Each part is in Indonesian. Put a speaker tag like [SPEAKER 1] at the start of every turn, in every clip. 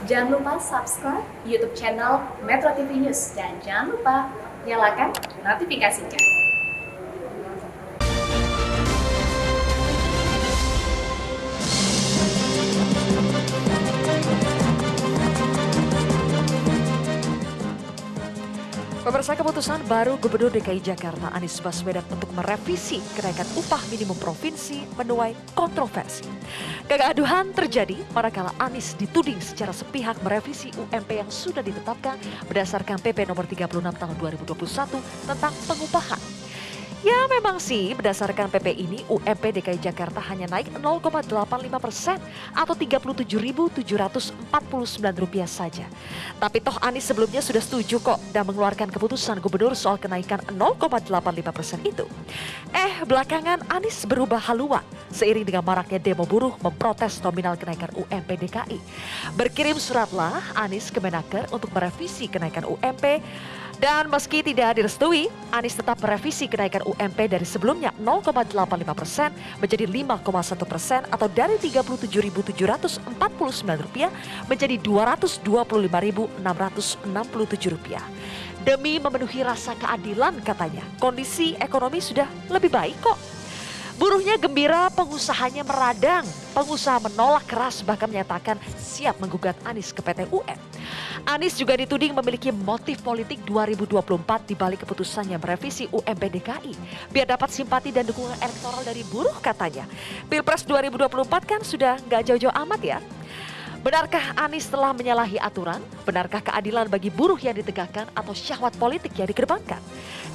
[SPEAKER 1] Jangan lupa subscribe YouTube channel Metro TV News dan jangan lupa nyalakan notifikasinya.
[SPEAKER 2] Pemirsa, keputusan baru Gubernur DKI Jakarta Anies Baswedan untuk merevisi kenaikan upah minimum provinsi menuai kontroversi. Kegaduhan terjadi manakala Anies dituding secara sepihak merevisi UMP yang sudah ditetapkan berdasarkan PP nomor 36 tahun 2021 tentang pengupahan. Ya memang sih berdasarkan PP ini UMP DKI Jakarta hanya naik 0,85% atau Rp37.749 saja. Tapi toh Anies sebelumnya sudah setuju kok dan mengeluarkan keputusan gubernur soal kenaikan 0,85% itu. Belakangan Anies berubah haluan seiring dengan maraknya demo buruh memprotes nominal kenaikan UMP DKI. Berkirim suratlah Anies ke Menaker untuk merevisi kenaikan UMP. Dan meski tidak direstui, Anies tetap merevisi kenaikan UMP dari sebelumnya 0,85% menjadi 5,1% atau dari Rp37.749 menjadi Rp225.667. Demi memenuhi rasa keadilan katanya, kondisi ekonomi sudah lebih baik kok. Buruhnya gembira, pengusahanya meradang. Pengusaha menolak keras bahkan menyatakan siap menggugat Anies ke PT UN. Anies juga dituding memiliki motif politik 2024 di balik keputusannya merevisi UMP DKI. Biar dapat simpati dan dukungan elektoral dari buruh katanya. Pilpres 2024 kan sudah nggak jauh-jauh amat ya. Benarkah Anies telah menyalahi aturan? Benarkah keadilan bagi buruh yang ditegakkan atau syahwat politik yang dikedepankan?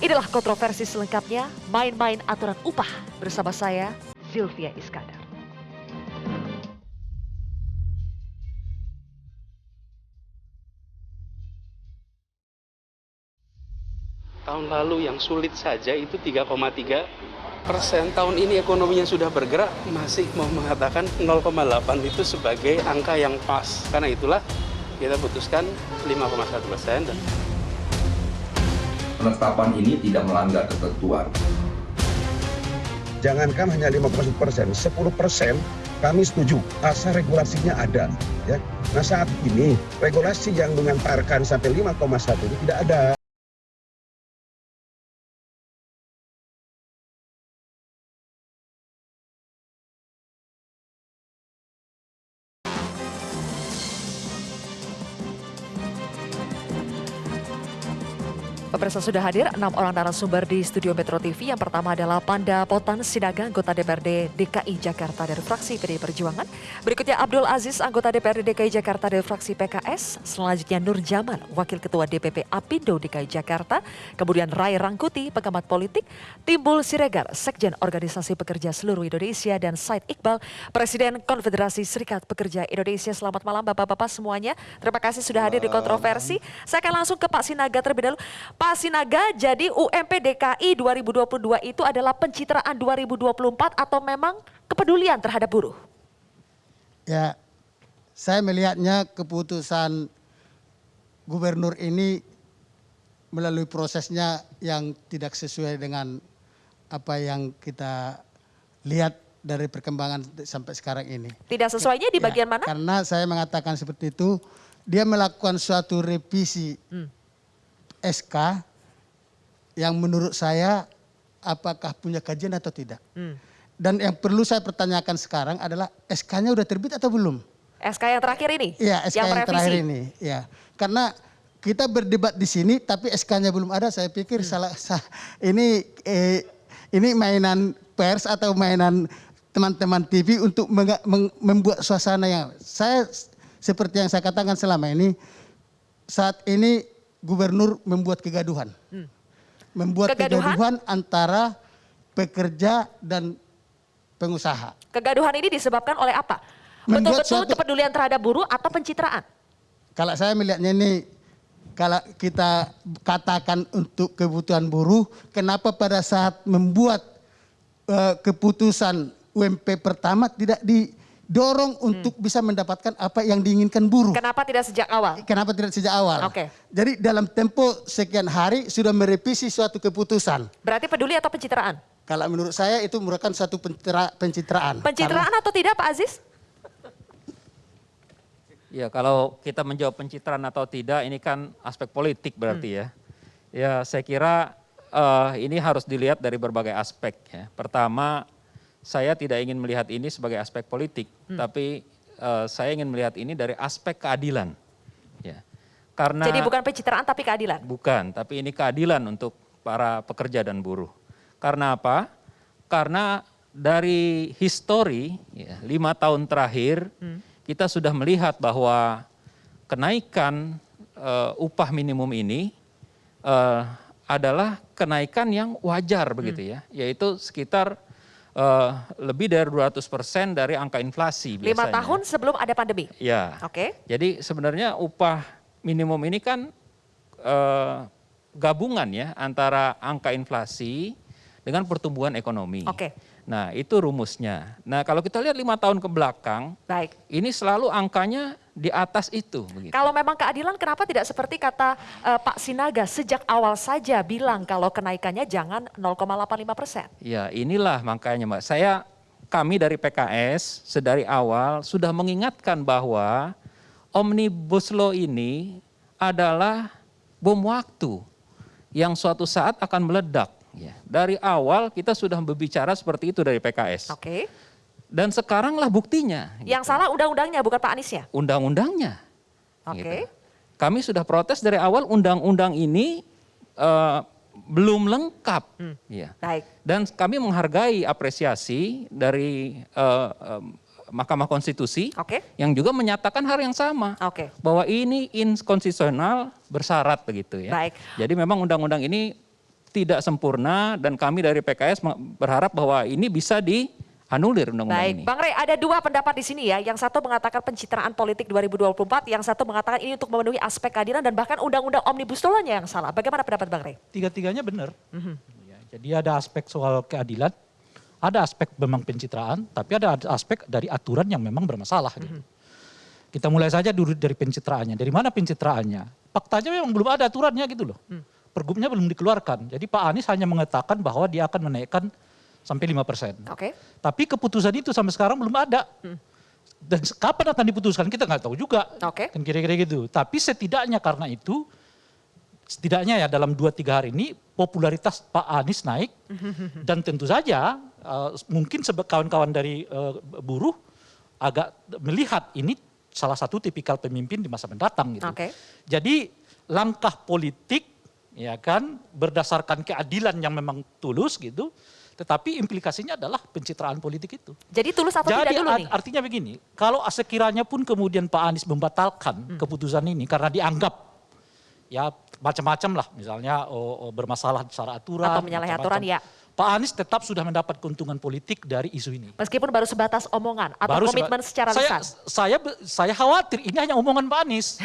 [SPEAKER 2] Inilah kontroversi selengkapnya, main-main aturan upah bersama saya, Zylvia Iskandar.
[SPEAKER 3] Tahun lalu yang sulit saja itu 3,3%. Tahun ini ekonominya sudah bergerak, masih mau mengatakan 0,8 itu sebagai angka yang pas. Karena itulah kita putuskan 5,1%.
[SPEAKER 4] Penetapan ini tidak melanggar ketentuan.
[SPEAKER 5] Jangankan hanya 5,1%, 10% kami setuju, asal regulasinya ada. Ya. Nah saat ini regulasi yang mengantarkan sampai 5,1 itu tidak ada.
[SPEAKER 2] Pemirsa, sudah hadir 6 orang narasumber di studio Metro TV. Yang pertama adalah Panda Potan Sidaga, anggota DPRD DKI Jakarta dari fraksi PDI Perjuangan. Berikutnya Abdul Aziz, anggota DPRD DKI Jakarta dari fraksi PKS. Selanjutnya Nur Jaman, Wakil Ketua DPP Apindo DKI Jakarta. Kemudian Ray Rangkuti, pengamat politik. Timbul Siregar, Sekjen Organisasi Pekerja Seluruh Indonesia. Dan Said Iqbal, Presiden Konfederasi Serikat Pekerja Indonesia. Selamat malam Bapak-Bapak semuanya. Terima kasih sudah hadir di kontroversi. Saya akan langsung ke Pak Sinaga terlebih dahulu. Pak Sinaga, jadi UMP DKI 2022 itu adalah pencitraan 2024 atau memang kepedulian terhadap buruh?
[SPEAKER 6] Ya, saya melihatnya keputusan gubernur ini melalui prosesnya yang tidak sesuai dengan apa yang kita lihat dari perkembangan sampai sekarang ini.
[SPEAKER 2] Tidak sesuainya di bagian mana?
[SPEAKER 6] Karena saya mengatakan seperti itu, dia melakukan suatu revisi SK yang menurut saya apakah punya kajian atau tidak. Dan yang perlu saya pertanyakan sekarang adalah SK-nya udah terbit atau belum?
[SPEAKER 2] SK yang terakhir ini?
[SPEAKER 6] Iya, SK yang terakhir ini. Ya. Karena kita berdebat di sini tapi SK-nya belum ada, saya pikir ini mainan pers atau mainan teman-teman TV untuk membuat suasana yang saya seperti yang saya katakan selama ini, saat ini gubernur membuat kegaduhan. Membuat kegaduhan antara pekerja dan pengusaha.
[SPEAKER 2] Kegaduhan ini disebabkan oleh apa? Betul-betul kepedulian terhadap buruh atau pencitraan?
[SPEAKER 6] Kalau saya melihatnya ini, kalau kita katakan untuk kebutuhan buruh, kenapa pada saat membuat keputusan UMP pertama tidak dorong untuk bisa mendapatkan apa yang diinginkan buruh.
[SPEAKER 2] Kenapa tidak sejak awal?
[SPEAKER 6] Kenapa tidak sejak awal?
[SPEAKER 2] Oke.
[SPEAKER 6] Jadi dalam tempo sekian hari sudah merevisi suatu keputusan.
[SPEAKER 2] Berarti peduli atau pencitraan?
[SPEAKER 6] Kalau menurut saya itu merupakan suatu pencitraan.
[SPEAKER 2] Pencitraan atau tidak Pak Aziz?
[SPEAKER 7] Ya, kalau kita menjawab pencitraan atau tidak, ini kan aspek politik berarti ya. Ya, saya kira ini harus dilihat dari berbagai aspek ya. Pertama, saya tidak ingin melihat ini sebagai aspek politik, tapi saya ingin melihat ini dari aspek keadilan. Ya. Karena
[SPEAKER 2] Jadi bukan pencitraan tapi keadilan.
[SPEAKER 7] bukan, tapi ini keadilan untuk para pekerja dan buruh. Karena apa? Karena dari histori ya, 5 tahun terakhir kita sudah melihat bahwa kenaikan upah minimum ini adalah kenaikan yang wajar begitu ya, yaitu sekitar lebih dari 200% dari angka inflasi
[SPEAKER 2] 5
[SPEAKER 7] biasanya.
[SPEAKER 2] tahun sebelum ada pandemi.
[SPEAKER 7] Ya.
[SPEAKER 2] Oke.
[SPEAKER 7] Jadi sebenarnya upah minimum ini kan gabungan ya antara angka inflasi dengan pertumbuhan ekonomi.
[SPEAKER 2] Oke.
[SPEAKER 7] Nah itu rumusnya. Nah kalau kita lihat 5 tahun ke belakang,
[SPEAKER 2] Baik.
[SPEAKER 7] ini selalu angkanya di atas itu. Begitu.
[SPEAKER 2] Kalau memang keadilan, kenapa tidak seperti kata Pak Sinaga sejak awal saja bilang kalau kenaikannya jangan 0,85%?
[SPEAKER 7] Ya inilah makanya Mbak, kami dari PKS sedari awal sudah mengingatkan bahwa Omnibus Law ini adalah bom waktu yang suatu saat akan meledak. Ya, dari awal kita sudah berbicara seperti itu dari PKS.
[SPEAKER 2] Oke.
[SPEAKER 7] Dan sekaranglah buktinya.
[SPEAKER 2] Yang salah undang-undangnya bukan Pak Anies ya?
[SPEAKER 7] Undang-undangnya.
[SPEAKER 2] Oke.
[SPEAKER 7] Gitu. Kami sudah protes dari awal undang-undang ini belum lengkap. Ya.
[SPEAKER 2] Baik.
[SPEAKER 7] Dan kami menghargai apresiasi dari Mahkamah Konstitusi
[SPEAKER 2] Oke.
[SPEAKER 7] yang juga menyatakan hal yang sama.
[SPEAKER 2] Oke.
[SPEAKER 7] Bahwa ini inkonstitusional bersyarat begitu ya.
[SPEAKER 2] Baik.
[SPEAKER 7] Jadi memang undang-undang ini tidak sempurna dan kami dari PKS berharap bahwa ini bisa dianulir undang-undang
[SPEAKER 2] Baik,
[SPEAKER 7] ini.
[SPEAKER 2] Bang Rey, ada 2 pendapat di sini ya. Yang satu mengatakan pencitraan politik 2024, yang satu mengatakan ini untuk memenuhi aspek keadilan dan bahkan undang-undang Omnibus Law-nya yang salah. Bagaimana pendapat Bang Rey?
[SPEAKER 8] Tiga-tiganya benar. Ya, jadi ada aspek soal keadilan, ada aspek memang pencitraan, tapi ada aspek dari aturan yang memang bermasalah. Gitu. Kita mulai saja dulu dari pencitraannya. Dari mana pencitraannya? Faktanya memang belum ada aturannya gitu loh. Pergubnya belum dikeluarkan. Jadi Pak Anies hanya mengatakan bahwa dia akan menaikkan sampai 5%.
[SPEAKER 2] Oke.
[SPEAKER 8] Tapi keputusan itu sampai sekarang belum ada. Dan kapan akan diputuskan kita nggak tahu juga.
[SPEAKER 2] Oke.
[SPEAKER 8] Kan kira-kira gitu. Tapi setidaknya karena itu, setidaknya ya dalam 2-3 hari ini popularitas Pak Anies naik. Dan tentu saja mungkin kawan-kawan dari buruh agak melihat ini salah satu tipikal pemimpin di masa mendatang gitu.
[SPEAKER 2] Oke.
[SPEAKER 8] Jadi langkah politik ya kan berdasarkan keadilan yang memang tulus gitu, tetapi implikasinya adalah pencitraan politik itu.
[SPEAKER 2] Jadi tulus atau
[SPEAKER 8] Jadi
[SPEAKER 2] tidak dulu nih?
[SPEAKER 8] artinya begini, kalau sekiranya pun kemudian Pak Anies membatalkan keputusan ini karena dianggap ya macam-macam lah, misalnya bermasalah secara aturan
[SPEAKER 2] Atau menyalahi aturan, ya.
[SPEAKER 8] Pak Anies tetap sudah mendapat keuntungan politik dari isu ini.
[SPEAKER 2] Meskipun baru sebatas omongan atau komitmen secara lisan.
[SPEAKER 8] Saya khawatir ini hanya omongan Pak Anies,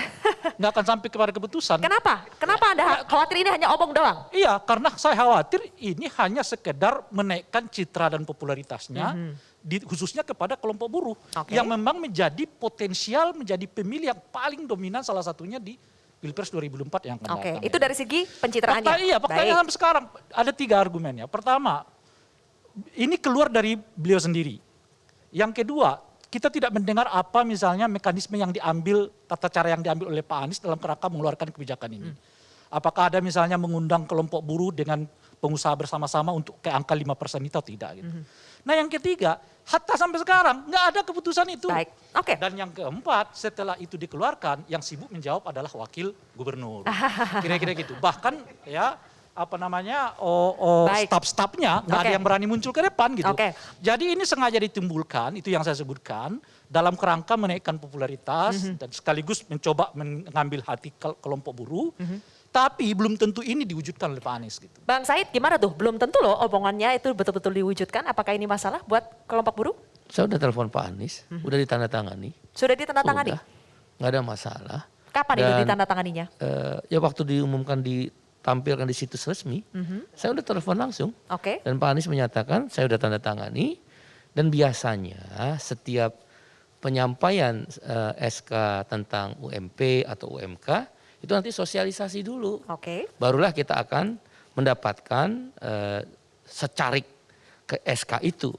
[SPEAKER 8] nggak akan sampai kepada keputusan.
[SPEAKER 2] Kenapa? Kenapa Anda khawatir ini hanya omong doang?
[SPEAKER 8] Iya, karena saya khawatir ini hanya sekedar menaikkan citra dan popularitasnya, khususnya kepada kelompok buruh,
[SPEAKER 2] Oke.
[SPEAKER 8] yang memang menjadi potensial menjadi pemilih yang paling dominan salah satunya di Pilpres 2024 yang akan
[SPEAKER 2] Oke,
[SPEAKER 8] datang.
[SPEAKER 2] itu dari segi pencitraannya.
[SPEAKER 8] Faktanya sampai sekarang ada 3 argumennya. Pertama, ini keluar dari beliau sendiri. Yang kedua, kita tidak mendengar apa misalnya mekanisme yang diambil, tata cara yang diambil oleh Pak Anies dalam kerangka mengeluarkan kebijakan ini. Apakah ada misalnya mengundang kelompok buruh dengan pengusaha bersama-sama untuk ke angka 5% itu atau tidak gitu. Nah yang ketiga, hatta sampai sekarang nggak ada keputusan itu.
[SPEAKER 2] Baik, oke.
[SPEAKER 8] Dan yang keempat, setelah itu dikeluarkan, yang sibuk menjawab adalah wakil gubernur. Kira-kira gitu. Bahkan ya apa namanya
[SPEAKER 2] Baik.
[SPEAKER 8] staf-stafnya nggak ada
[SPEAKER 2] Oke.
[SPEAKER 8] yang berani muncul ke depan gitu.
[SPEAKER 2] Oke.
[SPEAKER 8] Jadi ini sengaja ditimbulkan, itu yang saya sebutkan, dalam kerangka menaikkan popularitas dan sekaligus mencoba mengambil hati kelompok buruh. Tapi belum tentu ini diwujudkan oleh Pak Anies gitu.
[SPEAKER 2] Bang Said gimana tuh? Belum tentu loh omongannya itu betul-betul diwujudkan. Apakah ini masalah buat kelompok buruh?
[SPEAKER 9] Saya udah telepon Pak Anies, udah ditandatangani.
[SPEAKER 2] Sudah ditandatangani?
[SPEAKER 9] Sudah, nggak ada masalah.
[SPEAKER 2] Kapan itu ditandatanganinya?
[SPEAKER 9] Ya waktu diumumkan ditampilkan di situs resmi, saya udah telepon langsung.
[SPEAKER 2] Oke.
[SPEAKER 9] Dan Pak Anies menyatakan saya udah tanda tangani. Dan biasanya setiap penyampaian SK tentang UMP atau UMK, itu nanti sosialisasi dulu.
[SPEAKER 2] Oke.
[SPEAKER 9] Barulah kita akan mendapatkan secarik ke SK itu.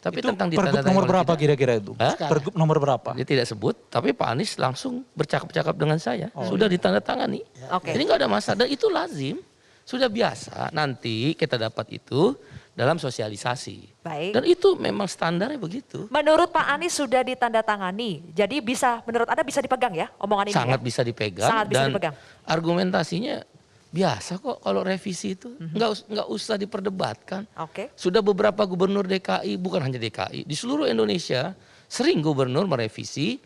[SPEAKER 9] Tapi
[SPEAKER 8] Itu
[SPEAKER 9] tentang
[SPEAKER 8] Pergub
[SPEAKER 9] ditandatangani
[SPEAKER 8] nomor
[SPEAKER 9] oleh
[SPEAKER 8] berapa
[SPEAKER 9] kita.
[SPEAKER 8] kira-kira itu?
[SPEAKER 9] Hah?
[SPEAKER 8] Pergub nomor berapa?
[SPEAKER 9] Dia tidak sebut, tapi Pak Anies langsung bercakap-cakap dengan saya. Sudah ditandatangani.
[SPEAKER 2] Oke.
[SPEAKER 9] Jadi nggak ada masalah. Dan itu lazim, sudah biasa. Nanti kita dapat itu dalam sosialisasi.
[SPEAKER 2] Baik.
[SPEAKER 9] Dan itu memang standarnya begitu.
[SPEAKER 2] Menurut Pak Anies sudah ditandatangani. Jadi menurut Anda bisa dipegang ya omongan ini?
[SPEAKER 9] Sangat
[SPEAKER 2] ya?
[SPEAKER 9] bisa dipegang.
[SPEAKER 2] Sangat bisa
[SPEAKER 9] dan
[SPEAKER 2] dipegang.
[SPEAKER 9] argumentasinya biasa kok kalau revisi itu. Nggak usah diperdebatkan.
[SPEAKER 2] Oke.
[SPEAKER 9] Sudah beberapa gubernur DKI, bukan hanya DKI, di seluruh Indonesia sering gubernur merevisi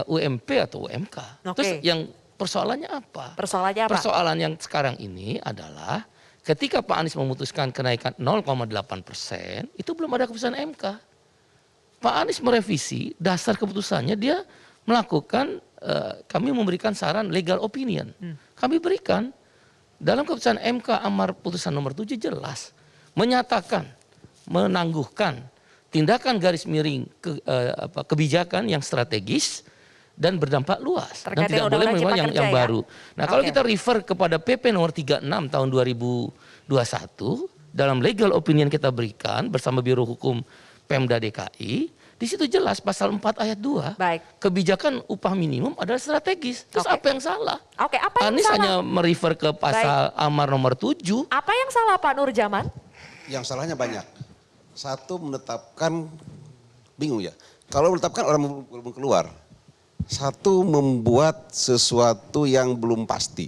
[SPEAKER 9] UMP atau UMK.
[SPEAKER 2] Oke.
[SPEAKER 9] Terus yang persoalannya apa?
[SPEAKER 2] Persoalannya apa?
[SPEAKER 9] Persoalan yang sekarang ini adalah ketika Pak Anies memutuskan kenaikan 0,8%, itu belum ada keputusan MK. Pak Anies merevisi, dasar keputusannya dia melakukan, kami memberikan saran legal opinion. Kami berikan. Dalam keputusan MK amar putusan nomor 7 jelas menyatakan, menangguhkan tindakan garis miring kebijakan yang strategis dan berdampak luas dan
[SPEAKER 2] Terkait
[SPEAKER 9] tidak boleh
[SPEAKER 2] Undang-Undang
[SPEAKER 9] memang
[SPEAKER 2] Cipta
[SPEAKER 9] yang
[SPEAKER 2] Kerja ya?
[SPEAKER 9] baru. Nah, kalau
[SPEAKER 2] Oke.
[SPEAKER 9] kita refer kepada PP nomor 36 tahun 2021 dalam legal opinion kita berikan bersama Biro Hukum Pemda DKI, di situ jelas pasal 4 ayat 2.
[SPEAKER 2] Baik.
[SPEAKER 9] Kebijakan upah minimum adalah strategis. Terus
[SPEAKER 2] Oke.
[SPEAKER 9] apa yang salah?
[SPEAKER 2] Oke, apa yang
[SPEAKER 9] Anies
[SPEAKER 2] salah?
[SPEAKER 9] hanya merefer ke pasal amar nomor 7.
[SPEAKER 2] Apa yang salah Pak Nurjaman?
[SPEAKER 5] Yang salahnya banyak. Satu, menetapkan, bingung ya. Kalau menetapkan orang belum keluar. Satu, membuat sesuatu yang belum pasti.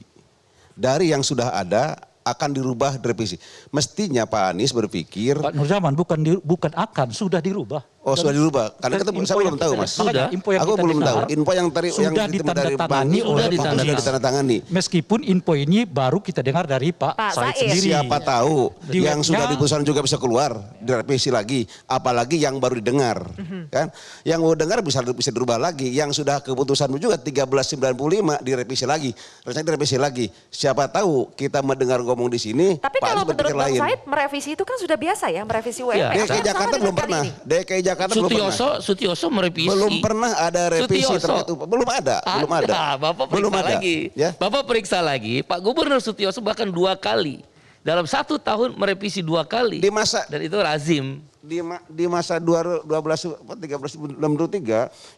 [SPEAKER 5] Dari yang sudah ada akan dirubah, direvisi. Mestinya Pak Anies berpikir,
[SPEAKER 8] Pak Nurjaman bukan akan, sudah dirubah.
[SPEAKER 5] oh sudah dirubah. Karena kita,
[SPEAKER 8] info
[SPEAKER 5] saya
[SPEAKER 8] yang
[SPEAKER 5] belum tahu
[SPEAKER 8] kita-
[SPEAKER 5] Mas.
[SPEAKER 8] makanya info yang
[SPEAKER 5] Aku
[SPEAKER 8] kita
[SPEAKER 5] belum tahu.
[SPEAKER 8] dengar
[SPEAKER 5] Info yang tadi
[SPEAKER 8] sudah
[SPEAKER 5] yang dari
[SPEAKER 8] ditandatangani
[SPEAKER 5] Bang,
[SPEAKER 8] oleh
[SPEAKER 9] Sudah
[SPEAKER 8] Pak Anies.
[SPEAKER 5] ditandatangani.
[SPEAKER 8] Meskipun info ini baru kita dengar dari Pak
[SPEAKER 2] Pak
[SPEAKER 8] Said
[SPEAKER 2] Said.
[SPEAKER 8] sendiri.
[SPEAKER 5] Siapa tahu
[SPEAKER 8] Di
[SPEAKER 5] yang
[SPEAKER 8] webnya-
[SPEAKER 5] sudah diputuskan juga bisa keluar, direvisi lagi. Apalagi yang baru didengar, kan? Yang baru dengar bisa dirubah lagi. Yang sudah keputusan juga 1395 direvisi lagi, rencana direvisi lagi. Siapa tahu kita mendengar ngomong di sini.
[SPEAKER 2] Tapi
[SPEAKER 5] Pak
[SPEAKER 2] kalau
[SPEAKER 5] Anies berpikir
[SPEAKER 2] menurut Bang
[SPEAKER 5] lain.
[SPEAKER 2] Said merevisi itu kan sudah biasa ya, merevisi UMP.
[SPEAKER 9] Ya.
[SPEAKER 2] Apa yang
[SPEAKER 5] DKI
[SPEAKER 2] salah
[SPEAKER 5] Jakarta
[SPEAKER 2] dengan
[SPEAKER 5] belum
[SPEAKER 2] kali
[SPEAKER 5] pernah.
[SPEAKER 2] ini?
[SPEAKER 5] DKI Jakarta belum pernah.
[SPEAKER 9] Sutioso merevisi.
[SPEAKER 5] Belum pernah ada revisi
[SPEAKER 9] Sutioso.
[SPEAKER 5] terkait upah. Belum ada, belum ada.
[SPEAKER 9] Bapak periksa
[SPEAKER 5] Belum ada.
[SPEAKER 9] lagi.
[SPEAKER 5] Ya.
[SPEAKER 9] Bapak periksa lagi. Pak Gubernur Sutioso bahkan 2 kali. Dalam 1 tahun merevisi 2 kali.
[SPEAKER 5] Di masa
[SPEAKER 9] Dan itu lazim.
[SPEAKER 5] di masa 13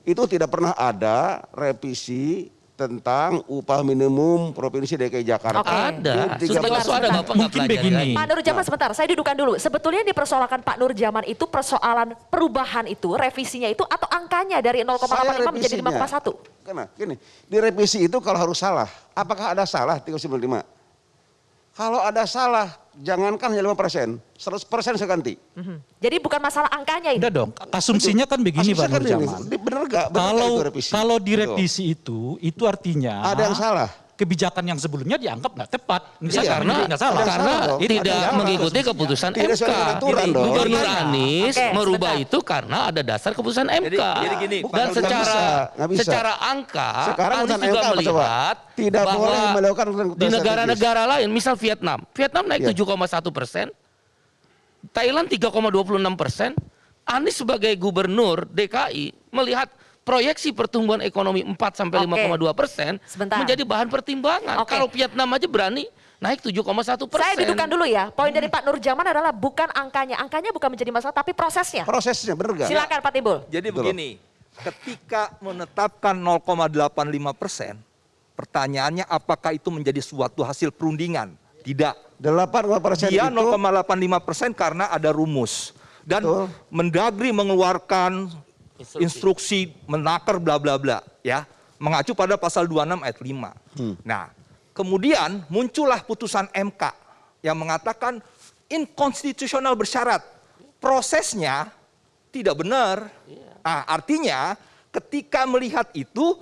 [SPEAKER 5] itu tidak pernah ada revisi tentang upah minimum provinsi DKI Jakarta.
[SPEAKER 2] Oke.
[SPEAKER 9] Ada.
[SPEAKER 5] Di 13
[SPEAKER 9] Sutioso ada,
[SPEAKER 2] sebentar.
[SPEAKER 9] Bapak nggak
[SPEAKER 8] Mungkin
[SPEAKER 9] pelajari
[SPEAKER 8] begini.
[SPEAKER 9] lagi.
[SPEAKER 2] Pak Nurjaman sebentar, saya dudukan dulu. Sebetulnya yang dipersoalkan Pak Nurjaman itu persoalan perubahan itu, revisinya itu atau angkanya dari 0,85 menjadi 5,1?
[SPEAKER 5] Karena gini, di revisi itu kalau harus salah, apakah ada salah 395? Kalau ada salah, jangankan hanya 5%, 100% saya ganti.
[SPEAKER 2] Jadi bukan masalah angkanya ini.
[SPEAKER 8] Udah dong, asumsinya kan begini Pak
[SPEAKER 5] Asumsinya kan ini,
[SPEAKER 8] Nurjaman.
[SPEAKER 5] bener gak? Bener nggak itu revisi?
[SPEAKER 8] Kalau
[SPEAKER 5] Betul.
[SPEAKER 8] direvisi itu artinya
[SPEAKER 5] Ada yang salah.
[SPEAKER 8] kebijakan yang sebelumnya dianggap nggak tepat. Misalnya
[SPEAKER 5] Iya,
[SPEAKER 8] karena nggak salah.
[SPEAKER 5] Ada
[SPEAKER 9] Karena
[SPEAKER 5] salah dong.
[SPEAKER 9] tidak
[SPEAKER 5] Ada salah.
[SPEAKER 9] mengikuti keputusan
[SPEAKER 5] Tidak
[SPEAKER 9] MK.
[SPEAKER 5] sesuai dengan aturan
[SPEAKER 9] Jadi
[SPEAKER 5] dong.
[SPEAKER 9] Gubernur
[SPEAKER 8] Makanya.
[SPEAKER 9] Anies
[SPEAKER 2] Oke,
[SPEAKER 9] merubah
[SPEAKER 2] sebentar.
[SPEAKER 9] itu karena ada dasar keputusan MK.
[SPEAKER 10] jadi gini,
[SPEAKER 5] Bukan,
[SPEAKER 9] Dan
[SPEAKER 5] nggak bisa, nggak bisa.
[SPEAKER 9] secara angka,
[SPEAKER 5] Sekarang
[SPEAKER 9] Anies
[SPEAKER 5] keputusan
[SPEAKER 9] juga
[SPEAKER 5] MK apa coba?
[SPEAKER 9] melihat
[SPEAKER 5] Tidak
[SPEAKER 9] bahwa
[SPEAKER 5] boleh melakukan keputusan
[SPEAKER 9] di
[SPEAKER 5] strategis.
[SPEAKER 9] negara-negara lain, misal Vietnam naik
[SPEAKER 5] Iya.
[SPEAKER 9] 7,1%, Thailand 3,26%, Anies sebagai gubernur DKI melihat proyeksi pertumbuhan ekonomi 4-5,2%
[SPEAKER 2] Sebentar.
[SPEAKER 9] menjadi bahan pertimbangan.
[SPEAKER 2] Oke.
[SPEAKER 9] Kalau Vietnam aja berani naik 7,1%.
[SPEAKER 2] Saya dudukan dulu ya. Poin dari Pak Nurjaman adalah bukan angkanya. Angkanya bukan menjadi masalah, tapi prosesnya.
[SPEAKER 5] Prosesnya bener gak?
[SPEAKER 2] Silakan Pak Timbul.
[SPEAKER 10] Jadi
[SPEAKER 5] Betul.
[SPEAKER 10] begini, ketika menetapkan 0,85%, pertanyaannya apakah itu menjadi suatu hasil perundingan? Tidak.
[SPEAKER 5] 8%
[SPEAKER 10] Dia
[SPEAKER 5] itu
[SPEAKER 10] 0,85% karena ada rumus. Dan
[SPEAKER 5] Betul.
[SPEAKER 10] Mendagri mengeluarkan instruksi menakar bla bla bla, ya, mengacu pada pasal 26 ayat 5. Nah, kemudian muncullah putusan MK yang mengatakan inkonstitusional bersyarat. Prosesnya tidak benar. Nah, artinya ketika melihat itu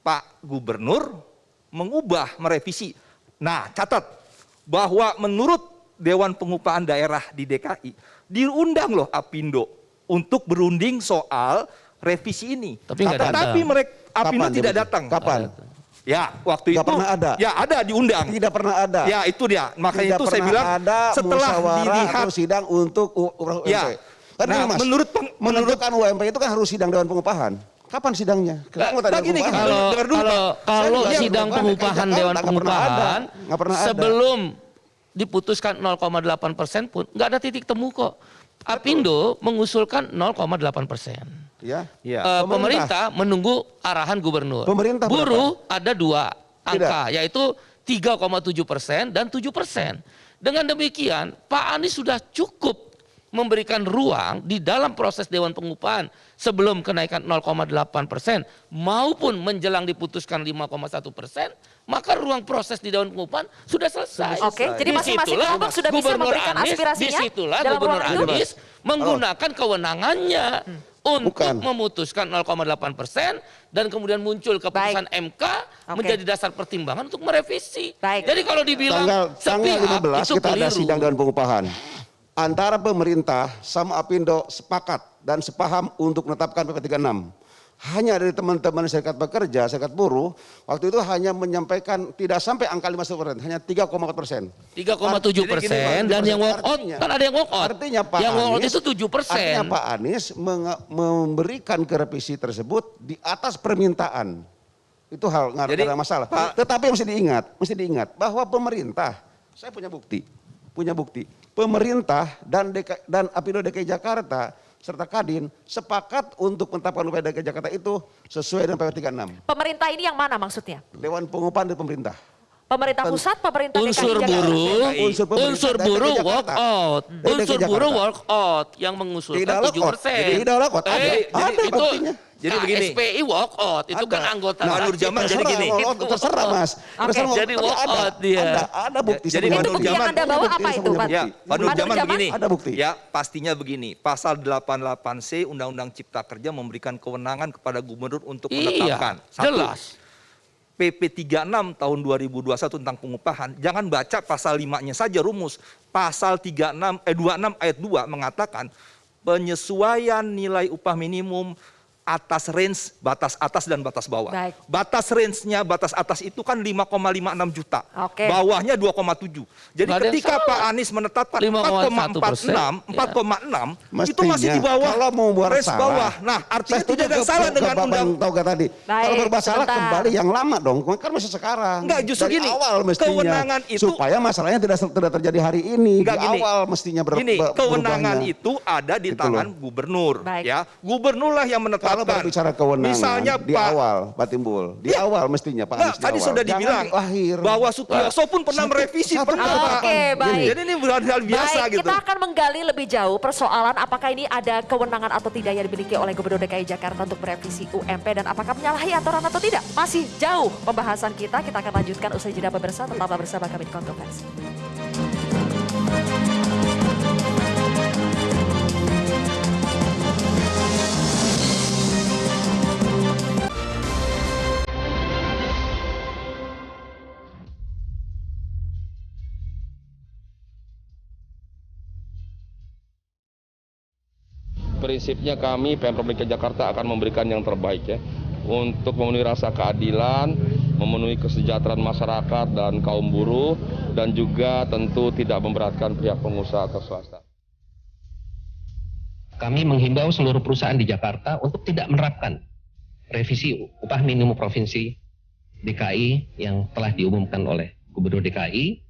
[SPEAKER 10] Pak Gubernur mengubah, merevisi. Nah, catat bahwa menurut Dewan Pengupahan Daerah di DKI diundang loh Apindo untuk berunding soal revisi ini.
[SPEAKER 9] Tapi nggak datang.
[SPEAKER 10] Tapi mereka Apindo
[SPEAKER 5] Kapan
[SPEAKER 10] tidak
[SPEAKER 5] dia
[SPEAKER 10] datang.
[SPEAKER 5] Kapan?
[SPEAKER 10] Ya, waktu
[SPEAKER 5] Nggak
[SPEAKER 10] itu
[SPEAKER 5] pernah ada.
[SPEAKER 10] Ya, ada diundang.
[SPEAKER 5] Tidak pernah ada.
[SPEAKER 10] Ya, itu dia. Makanya
[SPEAKER 5] Tidak
[SPEAKER 10] itu saya
[SPEAKER 5] pernah
[SPEAKER 10] bilang
[SPEAKER 5] ada
[SPEAKER 10] setelah
[SPEAKER 5] musyawarah
[SPEAKER 10] dilihat
[SPEAKER 5] atau sidang untuk UMP.
[SPEAKER 10] Ya.
[SPEAKER 5] Kan
[SPEAKER 10] Nah,
[SPEAKER 5] ini, Mas,
[SPEAKER 10] menurut
[SPEAKER 5] menentukan UMP itu kan harus sidang Dewan Pengupahan. Kapan sidangnya? Kenapa tak ada
[SPEAKER 10] begini,
[SPEAKER 5] pengupahan?
[SPEAKER 10] Kalau-
[SPEAKER 9] Kalau
[SPEAKER 10] dulu, Pak.
[SPEAKER 9] kalau
[SPEAKER 5] Saya
[SPEAKER 9] sidang
[SPEAKER 5] juga
[SPEAKER 9] pengupahan
[SPEAKER 5] Jakarta
[SPEAKER 9] Dewan
[SPEAKER 5] nggak pernah ada.
[SPEAKER 9] Pengupahan
[SPEAKER 5] Nggak pernah ada.
[SPEAKER 9] sebelum diputuskan 0,8% pun nggak ada titik temu kok. Apindo mengusulkan 0,8%.
[SPEAKER 5] Ya.
[SPEAKER 9] Pemerintah menunggu arahan gubernur.
[SPEAKER 5] Pemerintah
[SPEAKER 9] Buruh ada 2 angka, yaitu 3,7% dan 7%. Dengan demikian, Pak Anies sudah cukup memberikan ruang di dalam proses Dewan Pengupahan sebelum kenaikan 0,8% maupun menjelang diputuskan 5,1%, maka ruang proses di Dewan Pengupahan sudah selesai.
[SPEAKER 2] Oke, jadi masing-masing kelompok sudah bisa memberikan aspirasinya.
[SPEAKER 9] Disitulah
[SPEAKER 2] dalam
[SPEAKER 9] Gubernur
[SPEAKER 2] ruang itu?
[SPEAKER 9] Anies menggunakan kewenangannya untuk memutuskan 0,8% dan kemudian muncul keputusan MK menjadi dasar pertimbangan untuk merevisi. Jadi kalau dibilang
[SPEAKER 5] tanggal 15
[SPEAKER 9] itu
[SPEAKER 5] kita ada
[SPEAKER 9] keliru.
[SPEAKER 5] sidang Dewan Pengupahan. Antara pemerintah sama Apindo sepakat dan sepaham untuk menetapkan PP 36. Hanya dari teman-teman serikat pekerja, serikat buruh, waktu itu hanya menyampaikan tidak sampai angka 50%, hanya 3,4%.
[SPEAKER 9] 3,7% dan yang walk out kan ada yang walk out.
[SPEAKER 5] Artinya Pak
[SPEAKER 9] yang walk out
[SPEAKER 5] Anies
[SPEAKER 9] itu 7%.
[SPEAKER 5] Artinya Pak Anies memberikan ke revisi tersebut di atas permintaan. Itu hal nggak ada masalah. Tetapi mesti diingat bahwa pemerintah, saya punya bukti. Pemerintah dan Apindo DKI Jakarta serta Kadin sepakat untuk menetapkan upah DKI Jakarta itu sesuai dengan PP 36.
[SPEAKER 2] Pemerintah ini yang mana maksudnya?
[SPEAKER 5] Dewan Pengupahan dan pemerintah.
[SPEAKER 2] Pemerintah pusat, pemerintah
[SPEAKER 9] unsur
[SPEAKER 2] DKI Jakarta.
[SPEAKER 9] unsur buruh walk out, unsur buruh walk out yang mengusulkan 7%.
[SPEAKER 5] Tidak walk out, ada buktinya.
[SPEAKER 10] Jadi begini.
[SPEAKER 9] SPI walk out itu kan anggota.
[SPEAKER 10] Pak Nurjaman jadi gini.
[SPEAKER 5] Terserah Mas.
[SPEAKER 9] Jadi walk out dia.
[SPEAKER 5] Ada bukti.
[SPEAKER 10] Jadi
[SPEAKER 2] itu bukti yang Anda bawa apa itu, Pak?
[SPEAKER 10] Ya, Pak Nurjaman begini.
[SPEAKER 5] Ada bukti.
[SPEAKER 10] Ya, pastinya begini. Pasal 88C Undang-Undang Cipta Kerja memberikan kewenangan kepada gubernur untuk menetapkan.
[SPEAKER 9] Jelas.
[SPEAKER 10] PP 36 tahun 2021 tentang pengupahan, jangan baca pasal 5-nya saja rumus. Pasal 26 ayat 2 mengatakan penyesuaian nilai upah minimum atas range batas atas dan batas bawah.
[SPEAKER 2] Baik.
[SPEAKER 10] Batas range-nya, batas atas itu kan 5,56 juta.
[SPEAKER 2] Oke.
[SPEAKER 10] Bawahnya 2,7. Jadi ketika Pak Anies menetapkan 4,46, 4,6 itu masih di bawah
[SPEAKER 5] kalau mau buat
[SPEAKER 10] range
[SPEAKER 5] salah,
[SPEAKER 10] bawah. Nah, artinya tidak ada salah dengan undang.
[SPEAKER 5] Tahu gak tadi? Kalau berbuat salah kembali yang lama dong. Kan masih sekarang.
[SPEAKER 10] Enggak, justru
[SPEAKER 5] dari
[SPEAKER 10] gini.
[SPEAKER 5] awal mestinya.
[SPEAKER 10] Kewenangan itu
[SPEAKER 5] supaya masalahnya tidak terjadi hari ini.
[SPEAKER 10] Enggak,
[SPEAKER 5] di awal mestinya
[SPEAKER 10] kewenangan itu ada di tangan gubernur. Ya, gubernur lah yang menetapkan.
[SPEAKER 5] Kalau berbicara kewenangan
[SPEAKER 10] misalnya
[SPEAKER 5] di awal, Pak Timbul, di awal mestinya Pak Anies.
[SPEAKER 10] Tadi sudah dibilang bahwa Sutioso pun pernah merevisi.
[SPEAKER 2] Oke, baik.
[SPEAKER 10] Jadi ini bukan hal biasa
[SPEAKER 2] baik,
[SPEAKER 10] gitu.
[SPEAKER 2] kita akan menggali lebih jauh persoalan apakah ini ada kewenangan atau tidak yang dimiliki oleh Gubernur DKI Jakarta untuk merevisi UMP dan apakah menyalahi aturan atau tidak. Masih jauh pembahasan kita akan lanjutkan usai jeda pemirsa. Tetaplah bersama kami di Kontroversi.
[SPEAKER 11] Prinsipnya kami Pemprov DKI Jakarta akan memberikan yang terbaik ya untuk memenuhi rasa keadilan, memenuhi kesejahteraan masyarakat dan kaum buruh dan juga tentu tidak memberatkan pihak pengusaha atau swasta.
[SPEAKER 12] Kami menghimbau seluruh perusahaan di Jakarta untuk tidak menerapkan revisi upah minimum provinsi DKI yang telah diumumkan oleh Gubernur DKI.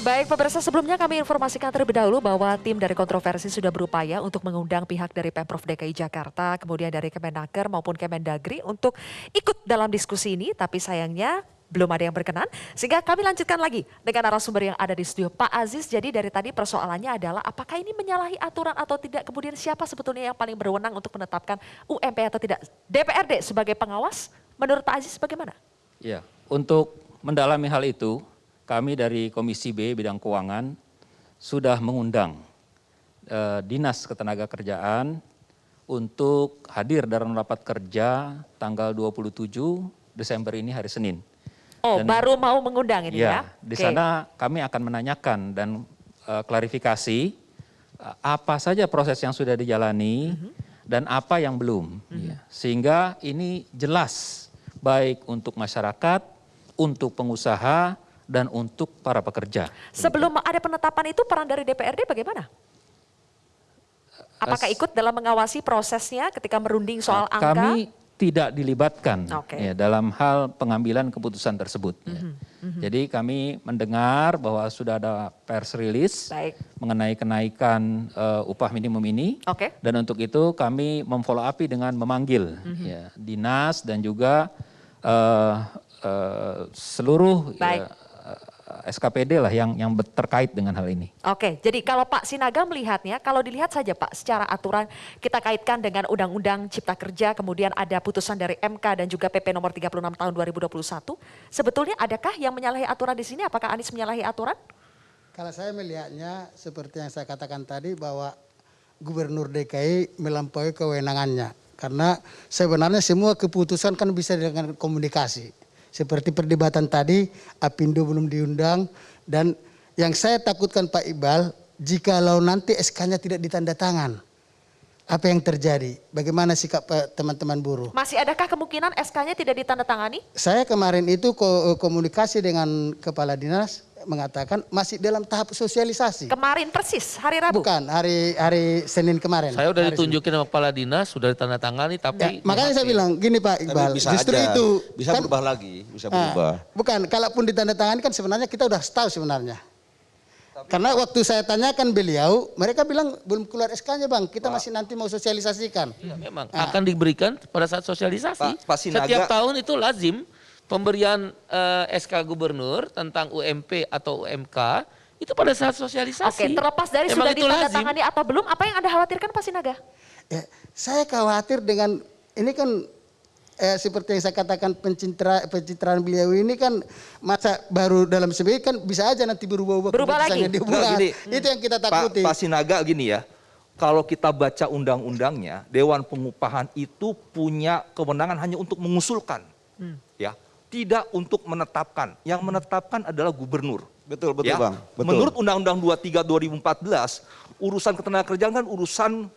[SPEAKER 2] Baik pemirsa, sebelumnya kami informasikan terlebih dahulu bahwa tim dari Kontroversi sudah berupaya untuk mengundang pihak dari Pemprov DKI Jakarta, kemudian dari Kemenaker maupun Kemendagri untuk ikut dalam diskusi ini, tapi sayangnya belum ada yang berkenan. Sehingga kami lanjutkan lagi dengan narasumber yang ada di studio, Pak Aziz. Jadi dari tadi persoalannya adalah apakah ini menyalahi aturan atau tidak, kemudian siapa sebetulnya yang paling berwenang untuk menetapkan UMP atau tidak. DPRD sebagai pengawas, menurut Pak Aziz bagaimana?
[SPEAKER 7] Ya, untuk mendalami hal itu, kami dari Komisi B Bidang Keuangan sudah mengundang Dinas Ketenagakerjaan untuk hadir dalam rapat kerja tanggal 27 Desember ini hari Senin.
[SPEAKER 2] Oh, dan, baru mau mengundang ini ya?
[SPEAKER 7] Di sana kami akan menanyakan dan klarifikasi apa saja proses yang sudah dijalani dan apa yang belum. Sehingga ini jelas baik untuk masyarakat, untuk pengusaha, dan untuk para pekerja.
[SPEAKER 2] Sebelum ada penetapan itu peran dari DPRD bagaimana? Apakah ikut dalam mengawasi prosesnya ketika merunding soal angka?
[SPEAKER 7] Kami tidak dilibatkan
[SPEAKER 2] Oke.
[SPEAKER 7] ya, dalam hal pengambilan keputusan tersebut. Ya. Jadi kami mendengar bahwa sudah ada pers release
[SPEAKER 2] Baik.
[SPEAKER 7] mengenai kenaikan upah minimum ini.
[SPEAKER 2] Oke.
[SPEAKER 7] Dan untuk itu kami memfollow up dengan memanggil ya, dinas dan juga seluruh ya, SKPD lah yang terkait dengan hal ini.
[SPEAKER 2] Oke, jadi kalau Pak Sinaga melihatnya, kalau dilihat saja Pak secara aturan kita kaitkan dengan Undang-Undang Cipta Kerja, kemudian ada putusan dari MK dan juga PP nomor 36 tahun 2021. Sebetulnya adakah yang menyalahi aturan di sini? Apakah Anies menyalahi aturan?
[SPEAKER 6] Kalau saya melihatnya seperti yang saya katakan tadi bahwa Gubernur DKI melampaui kewenangannya. Karena sebenarnya semua keputusan kan bisa dengan komunikasi. Seperti perdebatan tadi, Apindo belum diundang, dan yang saya takutkan Pak Iqbal, jikalau nanti SK-nya tidak ditandatangan, apa yang terjadi? Bagaimana sikap teman-teman buruh?
[SPEAKER 2] Masih adakah kemungkinan SK-nya tidak ditandatangani?
[SPEAKER 6] Saya kemarin itu komunikasi dengan Kepala Dinas, mengatakan masih dalam tahap sosialisasi.
[SPEAKER 2] Kemarin persis, hari Rabu?
[SPEAKER 6] Bukan, hari Senin kemarin.
[SPEAKER 9] Saya udah ditunjukin sama kepala dinas, sudah ditandatangani, tapi
[SPEAKER 6] makanya saya bilang gini Pak Iqbal,
[SPEAKER 5] bisa
[SPEAKER 6] justru
[SPEAKER 5] aja,
[SPEAKER 6] itu
[SPEAKER 5] bisa
[SPEAKER 6] kan,
[SPEAKER 5] berubah lagi, bisa berubah.
[SPEAKER 6] Bukan, kalaupun ditandatangani kan sebenarnya kita udah tahu sebenarnya. Karena waktu saya tanyakan beliau, mereka bilang belum keluar SK-nya Bang, kita masih nanti mau sosialisasikan.
[SPEAKER 9] ya, memang akan diberikan pada saat sosialisasi.
[SPEAKER 10] Pak Sinaga,
[SPEAKER 9] Setiap tahun itu lazim pemberian SK gubernur tentang UMP atau UMK itu pada saat sosialisasi.
[SPEAKER 2] Oke, terlepas dari
[SPEAKER 9] Memang
[SPEAKER 2] sudah
[SPEAKER 9] itu lazim.
[SPEAKER 2] ditandatangani atau belum, apa yang Anda khawatirkan Pak Sinaga?
[SPEAKER 6] Ya, saya khawatir dengan ini kan seperti yang saya katakan pencitraan beliau ini kan masa baru dalam sebagai kan bisa aja nanti berubah-ubah
[SPEAKER 2] lagi.
[SPEAKER 6] di bulan.
[SPEAKER 10] Gini,
[SPEAKER 6] Itu yang kita takuti.
[SPEAKER 10] Pak Sinaga gini ya, kalau kita baca undang-undangnya, Dewan Pengupahan itu punya kewenangan hanya untuk mengusulkan, ya, tidak untuk menetapkan. Yang menetapkan adalah gubernur.
[SPEAKER 5] Betul, betul
[SPEAKER 10] Ya.
[SPEAKER 5] Bang. Betul.
[SPEAKER 10] Menurut Undang-Undang 23 2014, urusan ketenagakerjaan kan urusan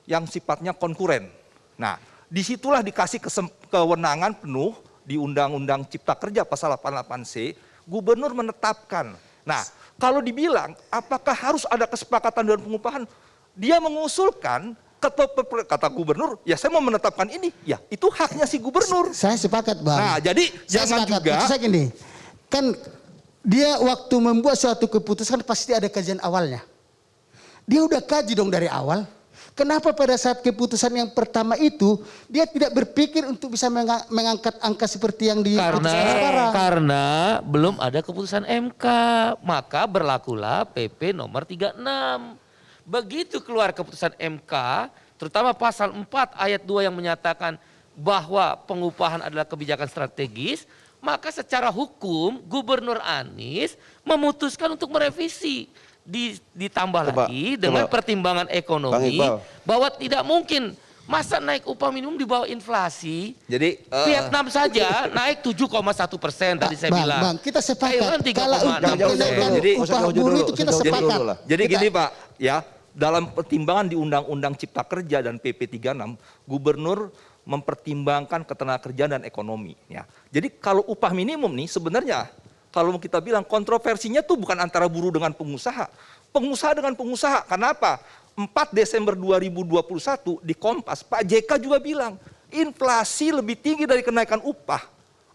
[SPEAKER 10] yang sifatnya konkuren. Nah, disitulah dikasih kewenangan penuh di Undang-Undang Cipta Kerja pasal 88C, gubernur menetapkan. Nah, kalau dibilang apakah harus ada kesepakatan Dewan Pengupahan, dia mengusulkan kata gubernur, ya saya mau menetapkan ini, ya itu haknya si gubernur.
[SPEAKER 6] Saya sepakat Bang.
[SPEAKER 10] Nah, jadi jangan juga.
[SPEAKER 6] Maksud saya gini, kan dia waktu membuat suatu keputusan pasti ada kajian awalnya. Dia udah kaji dong dari awal. Kenapa pada saat keputusan yang pertama itu dia tidak berpikir untuk bisa mengangkat angka seperti yang diputuskan sekarang?
[SPEAKER 9] Karena belum ada keputusan MK, maka berlakulah PP nomor 36. Begitu keluar keputusan MK, terutama pasal 4 ayat 2 yang menyatakan bahwa pengupahan adalah kebijakan strategis, maka secara hukum Gubernur Anies memutuskan untuk merevisi. Ditambah lagi dengan pertimbangan ekonomi bahwa tidak mungkin masa naik upah minimum di bawah inflasi.
[SPEAKER 10] Jadi
[SPEAKER 9] Vietnam saja naik 7,1% tadi saya bilang.
[SPEAKER 6] Bang, kita sepakat.
[SPEAKER 9] Thailand 3,6%.
[SPEAKER 10] Jadi
[SPEAKER 6] upah buruh itu kita sepakat.
[SPEAKER 10] Jadi gini Pak, ya dalam pertimbangan di Undang-Undang Cipta Kerja dan PP 36, gubernur mempertimbangkan ketenagakerjaan dan ekonomi. Ya. Jadi kalau upah minimum nih sebenarnya kalau kita bilang kontroversinya tuh bukan antara buruh dengan pengusaha. Pengusaha dengan pengusaha. Kenapa? 4 Desember 2021 di Kompas, Pak JK juga bilang, inflasi lebih tinggi dari kenaikan upah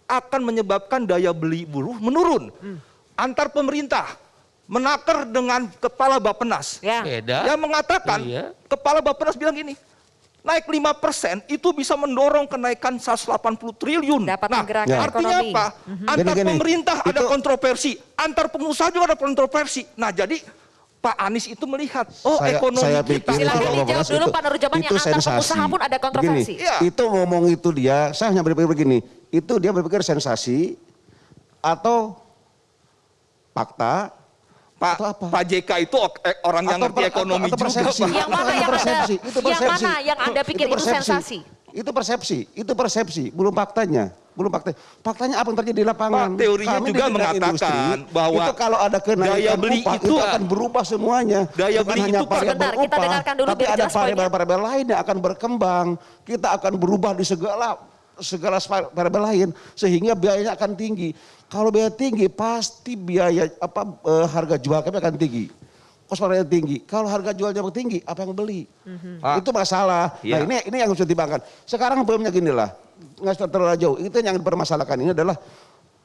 [SPEAKER 10] akan menyebabkan daya beli buruh menurun. Antar pemerintah menakar dengan Kepala Bappenas.
[SPEAKER 2] Ya.
[SPEAKER 10] Yang mengatakan, Kepala Bappenas bilang gini, naik 5% itu bisa mendorong kenaikan 180 triliun.
[SPEAKER 2] Dapat
[SPEAKER 10] nah,
[SPEAKER 2] menggerakkan
[SPEAKER 10] artinya
[SPEAKER 2] ekonomi.
[SPEAKER 10] apa? Antar pemerintah ada kontroversi, antar pengusaha juga ada kontroversi. Nah, jadi Pak Anies itu melihat, ekonomi
[SPEAKER 5] saya
[SPEAKER 10] kita.
[SPEAKER 2] Silakan dijawab dulu Pak Nurjaman yang antar pengusaha pun ada kontroversi.
[SPEAKER 5] Begini, itu ngomong itu dia, saya hanya berpikir begini, itu dia berpikir sensasi atau fakta.
[SPEAKER 10] Pak JK itu orang yang ngerti ekonomi juga.
[SPEAKER 2] Yang mana yang Anda pikir itu sensasi?
[SPEAKER 5] Itu persepsi, belum faktanya. Faktanya apa yang terjadi di lapangan?
[SPEAKER 10] Pak, teorinya
[SPEAKER 5] Kami
[SPEAKER 10] juga
[SPEAKER 5] di
[SPEAKER 10] mengatakan bahwa
[SPEAKER 5] itu kalau ada kenaikan
[SPEAKER 10] daya beli
[SPEAKER 5] upah, itu akan berubah semuanya.
[SPEAKER 10] Daya beli
[SPEAKER 5] hanya
[SPEAKER 10] itu
[SPEAKER 5] variabel
[SPEAKER 2] kita
[SPEAKER 5] upah,
[SPEAKER 2] dengarkan dulu
[SPEAKER 5] tapi
[SPEAKER 2] biar
[SPEAKER 5] ada
[SPEAKER 2] jelas poinnya.
[SPEAKER 5] variabel-variabel lain yang akan berkembang. Kita akan berubah di segala variabel lain sehingga biayanya akan tinggi. Kalau biaya tinggi pasti biaya harga jual kami akan tinggi. kos barangnya tinggi. Kalau harga jualnya tinggi, apa yang beli? Itu masalah.
[SPEAKER 10] Iya.
[SPEAKER 5] Nah ini yang harus ditimbangkan. Sekarang problemnya gini lah, nggak terlalu jauh. Itu yang dipermasalahkan ini adalah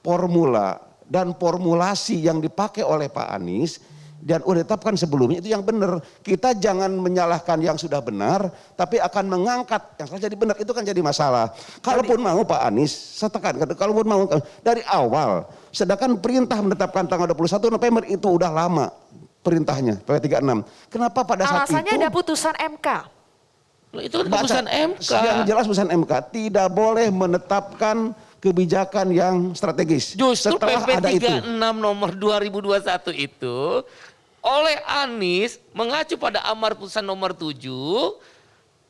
[SPEAKER 5] formula dan formulasi yang dipakai oleh Pak Anies dan udah ditetapkan sebelumnya itu yang benar. Kita jangan menyalahkan yang sudah benar, tapi akan mengangkat yang salah jadi benar. Itu kan jadi masalah. Kalaupun mau Pak Anies, saya tekankan, kalaupun mau dari awal, sedangkan perintah menetapkan tanggal 21 November itu udah lama perintahnya, PP 36. Kenapa pada saat
[SPEAKER 2] Alasannya
[SPEAKER 5] itu?
[SPEAKER 2] ada putusan MK.
[SPEAKER 9] Itu kan putusan MK.
[SPEAKER 5] Yang jelas putusan MK tidak boleh menetapkan kebijakan yang strategis.
[SPEAKER 9] Justru
[SPEAKER 5] Setelah
[SPEAKER 9] PP
[SPEAKER 5] ada itu.
[SPEAKER 9] 36 nomor 2021 itu oleh Anies mengacu pada amar putusan nomor 7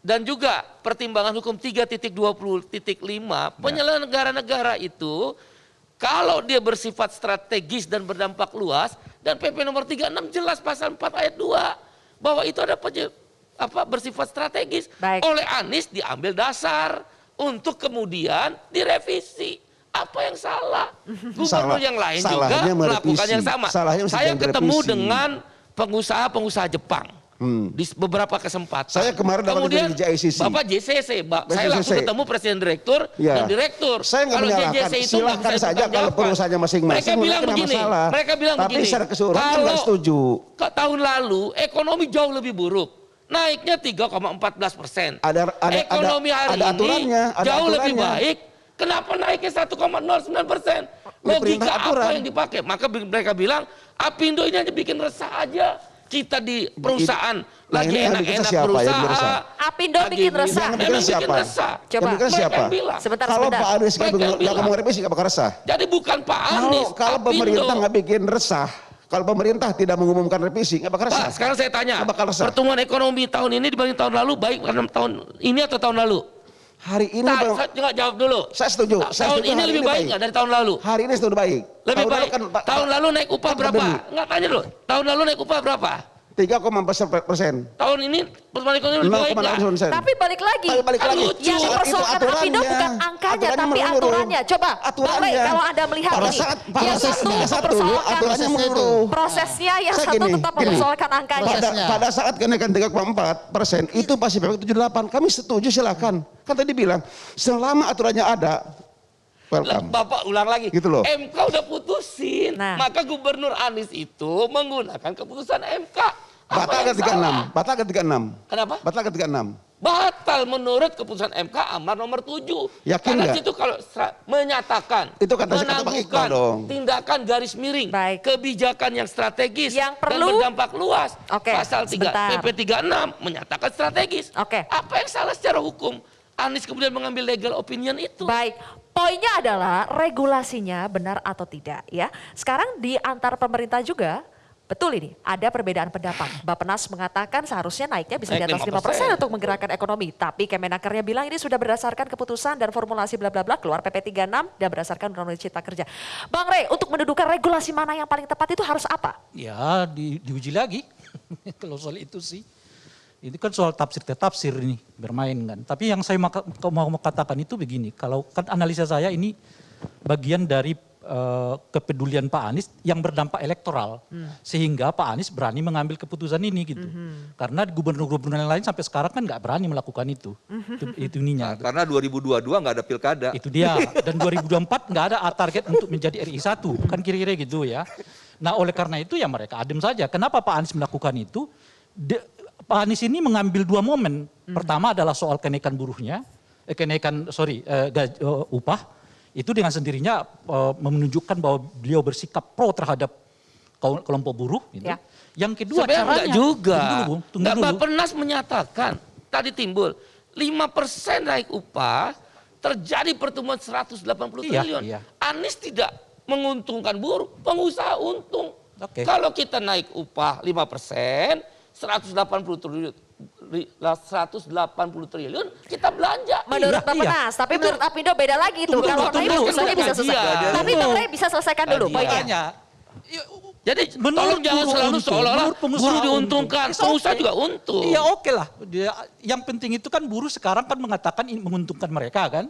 [SPEAKER 9] dan juga pertimbangan hukum 3.20.5 penyelenggara negara itu kalau dia bersifat strategis dan berdampak luas dan PP nomor 36 jelas pasal 4 ayat 2 bahwa itu ada bersifat strategis.
[SPEAKER 2] Baik.
[SPEAKER 9] Oleh Anies diambil dasar untuk kemudian direvisi. Apa yang salah? Gubernur yang lain juga melakukan yang sama. Saya ketemu dengan pengusaha-pengusaha Jepang di beberapa kesempatan.
[SPEAKER 5] Saya kemarin dapat
[SPEAKER 9] kemudian
[SPEAKER 5] dari JICC.
[SPEAKER 9] Bapak JCC, saya langsung ketemu presiden direktur dan direktur.
[SPEAKER 5] Saya nggak menyalahkan, silahkan saja kalau perusahaannya masing-masing.
[SPEAKER 9] Mereka bilang begini,
[SPEAKER 5] tapi secara keseluruhan saya nggak setuju.
[SPEAKER 9] Tahun lalu ekonomi jauh lebih buruk. Naiknya 3,14%. Ekonomi hari ini jauh lebih baik. Kenapa naiknya 1,09%? Logika apa yang dipakai? Maka mereka bilang, Apindo ini hanya bikin resah aja. Kita di perusahaan lagi enak-enak berusaha.
[SPEAKER 2] Apindo bikin resah.
[SPEAKER 5] Bikin siapa?
[SPEAKER 2] Coba,
[SPEAKER 5] siapa?
[SPEAKER 2] Sebentar.
[SPEAKER 5] Kalau Pak Anies nggak ngomong revisi nggak bakal resah.
[SPEAKER 9] Jadi bukan Pak Anies,
[SPEAKER 5] Kalau pemerintah nggak bikin resah, kalau pemerintah tidak mengumumkan revisi nggak bakal resah.
[SPEAKER 9] Pak, sekarang saya tanya, pertumbuhan ekonomi tahun ini dibanding tahun lalu baik karena tahun ini atau tahun lalu?
[SPEAKER 5] Hari ini
[SPEAKER 9] saya nggak jawab dulu.
[SPEAKER 5] Saya setuju.
[SPEAKER 9] Tahun ini lebih baik nggak dari tahun lalu?
[SPEAKER 5] Hari ini sudah baik.
[SPEAKER 9] Lebih baik. Tahun lalu naik upah berapa? Nggak tanya dulu. Tahun lalu naik upah berapa?
[SPEAKER 5] 3,4%.
[SPEAKER 9] Tahun ini pertumbuhan ekonomi lebih baik nggak?
[SPEAKER 2] Tapi balik lagi, yang dipersoalkan Apindo bukan angkanya, tapi aturannya. Coba, Bang Rey, kalau Anda melihat ini, yang satu mempersoalkan prosesnya, yang satu tetap mempersoalkan angkanya.
[SPEAKER 5] Pada saat kenaikan 3,4%, itu masih PP 78. Kami setuju silakan. Kan tadi bilang, selama aturannya ada, welcome.
[SPEAKER 9] Bapak ulang lagi,
[SPEAKER 5] gitu loh.
[SPEAKER 9] MK udah putusin, maka Gubernur Anies itu menggunakan keputusan MK.
[SPEAKER 5] Batal ke 36. Batal ke 36.
[SPEAKER 9] Kenapa?
[SPEAKER 5] Batal ke 36.
[SPEAKER 9] Batal menurut keputusan MK amar nomor 7.
[SPEAKER 5] Yakin
[SPEAKER 9] karena
[SPEAKER 5] gak?
[SPEAKER 9] itu kalau menyatakan
[SPEAKER 5] itu menangguhkan
[SPEAKER 9] tindakan garis miring, kebijakan yang strategis
[SPEAKER 2] yang
[SPEAKER 9] dan berdampak luas. Pasal 3
[SPEAKER 2] sebentar.
[SPEAKER 9] PP 36 menyatakan strategis. Apa yang salah secara hukum? Anies kemudian mengambil legal opinion itu.
[SPEAKER 2] Baik, poinnya adalah regulasinya benar atau tidak ya. Sekarang di antar pemerintah juga, betul ini, ada perbedaan pendapat. Bappenas mengatakan seharusnya naiknya bisa di atas 5% untuk menggerakkan ekonomi. Tapi Kemenakernya bilang ini sudah berdasarkan keputusan dan formulasi bla bla bla keluar PP 36 dan berdasarkan Undang-Undang Cipta Kerja. Bang Rey, untuk mendudukan regulasi mana yang paling tepat itu harus apa?
[SPEAKER 8] Ya diuji lagi, kalau soal itu sih. Ini kan soal tafsir ini bermain kan. Tapi yang saya mau katakan itu begini, kalau kan analisa saya ini bagian dari kepedulian Pak Anies yang berdampak elektoral. Sehingga Pak Anies berani mengambil keputusan ini gitu. Karena gubernur-gubernur yang lain sampai sekarang kan nggak berani melakukan itu. Itu ininya.
[SPEAKER 10] Karena 2022 nggak ada pilkada.
[SPEAKER 8] Itu dia. Dan 2024 nggak ada target untuk menjadi RI 1. Kan kira-kira gitu ya. Nah oleh karena itu ya mereka adem saja. Kenapa Pak Anies melakukan itu? Pak Anies ini mengambil dua momen. Pertama adalah soal kenaikan buruhnya, upah. Itu dengan sendirinya menunjukkan bahwa beliau bersikap pro terhadap kelompok buruh. Gitu. Ya. Yang kedua
[SPEAKER 9] sebenarnya
[SPEAKER 8] caranya.
[SPEAKER 9] Enggak juga.
[SPEAKER 8] Tunggu dulu.
[SPEAKER 9] Bappenas menyatakan, tadi timbul 5% naik upah, terjadi pertumbuhan 180 triliun.
[SPEAKER 8] Iya.
[SPEAKER 9] Anies tidak menguntungkan buruh, pengusaha untung. Kalau kita naik upah 5%, 180 triliun kita belanja.
[SPEAKER 2] Menurut Bappenas, tapi menurut Apindo beda lagi tuh. Kalau naik diskusinya bisa selesai. Tapi Bang Rey bisa selesaikan dulu poinnya.
[SPEAKER 9] Jadi tolong jangan selalu seolah-olah buruh diuntungkan, pengusaha juga untung.
[SPEAKER 8] Iya oke lah. Yang penting itu kan buruh sekarang kan mengatakan ini menguntungkan mereka kan.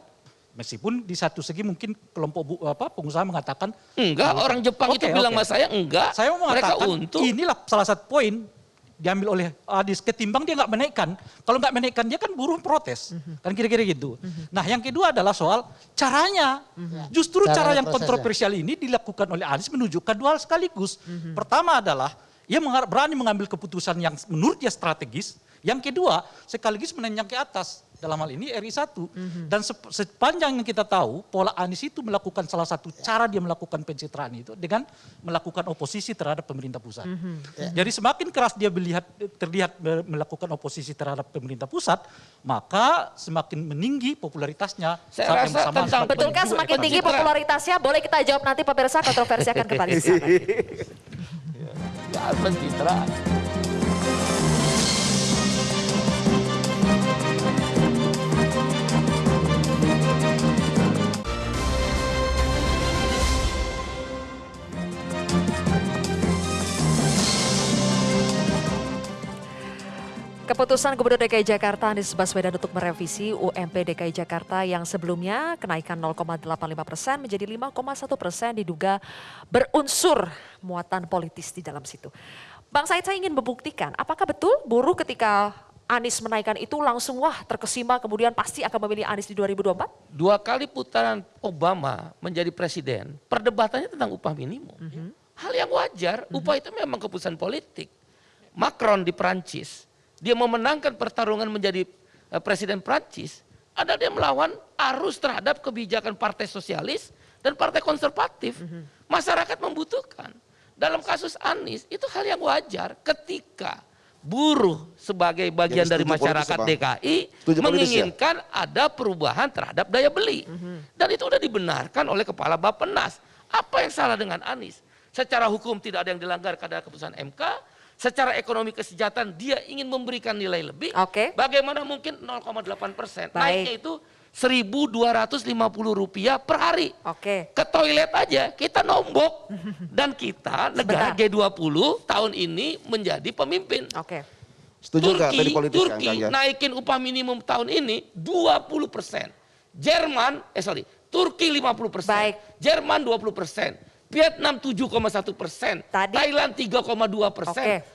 [SPEAKER 8] Meskipun di satu segi mungkin kelompok pengusaha mengatakan
[SPEAKER 9] enggak, orang Jepang itu bilang sama saya enggak.
[SPEAKER 8] Saya mau mengatakan inilah salah satu poin diambil oleh Anies ketimbang dia nggak menaikkan. Kalau nggak menaikkan dia kan buruh protes. Kan kira-kira gitu. Nah yang kedua adalah soal caranya. Justru cara yang kontroversial ini dilakukan oleh Anies menunjukkan dua hal sekaligus. Pertama adalah ia berani mengambil keputusan yang menurut dia strategis. Yang kedua sekaligus menanjak ke atas. Dalam hal ini RI1. Dan sepanjang yang kita tahu, pola Anies itu melakukan salah satu cara dia melakukan pencitraan itu dengan melakukan oposisi terhadap pemerintah pusat. Jadi semakin keras dia terlihat melakukan oposisi terhadap pemerintah pusat, maka semakin meninggi popularitasnya.
[SPEAKER 2] Saya rasa betulkah semakin tinggi popularitasnya? Boleh kita jawab nanti pemirsa, kontroversi akan kembali ke sana.
[SPEAKER 9] Ya, pencitraan.
[SPEAKER 2] Keputusan Gubernur DKI Jakarta Anies Baswedan untuk merevisi UMP DKI Jakarta yang sebelumnya kenaikan 0,85% menjadi 5,1% diduga berunsur muatan politis di dalam situ. Bang Said, saya ingin membuktikan apakah betul buruh ketika Anies menaikkan itu langsung wah terkesima kemudian pasti akan memilih Anies di 2024?
[SPEAKER 9] 2 kali putaran Obama menjadi presiden, perdebatannya tentang upah minimum. Hal yang wajar, upah itu memang keputusan politik. Macron di Perancis, dia memenangkan pertarungan menjadi presiden Prancis, adalah dia melawan arus terhadap kebijakan partai sosialis dan partai konservatif. Masyarakat membutuhkan. Dalam kasus Anies, itu hal yang wajar ketika buruh sebagai bagian dari masyarakat DKI menginginkan ada perubahan terhadap daya beli. Dan itu sudah dibenarkan oleh Kepala Bappenas. Apa yang salah dengan Anies? Secara hukum tidak ada yang dilanggar karena keputusan MK. Secara ekonomi kesejahteraan dia ingin memberikan nilai lebih. Bagaimana mungkin 0,8%? Naiknya itu Rp1.250 per hari. Ke toilet aja kita nombok. Dan kita negara G20 tahun ini menjadi pemimpin.
[SPEAKER 5] Setuju nggak tadi politis
[SPEAKER 9] Turki naikin upah minimum tahun ini 20%. Turki 50%. Jerman 20%. Vietnam 7,1%, Thailand 3,2%.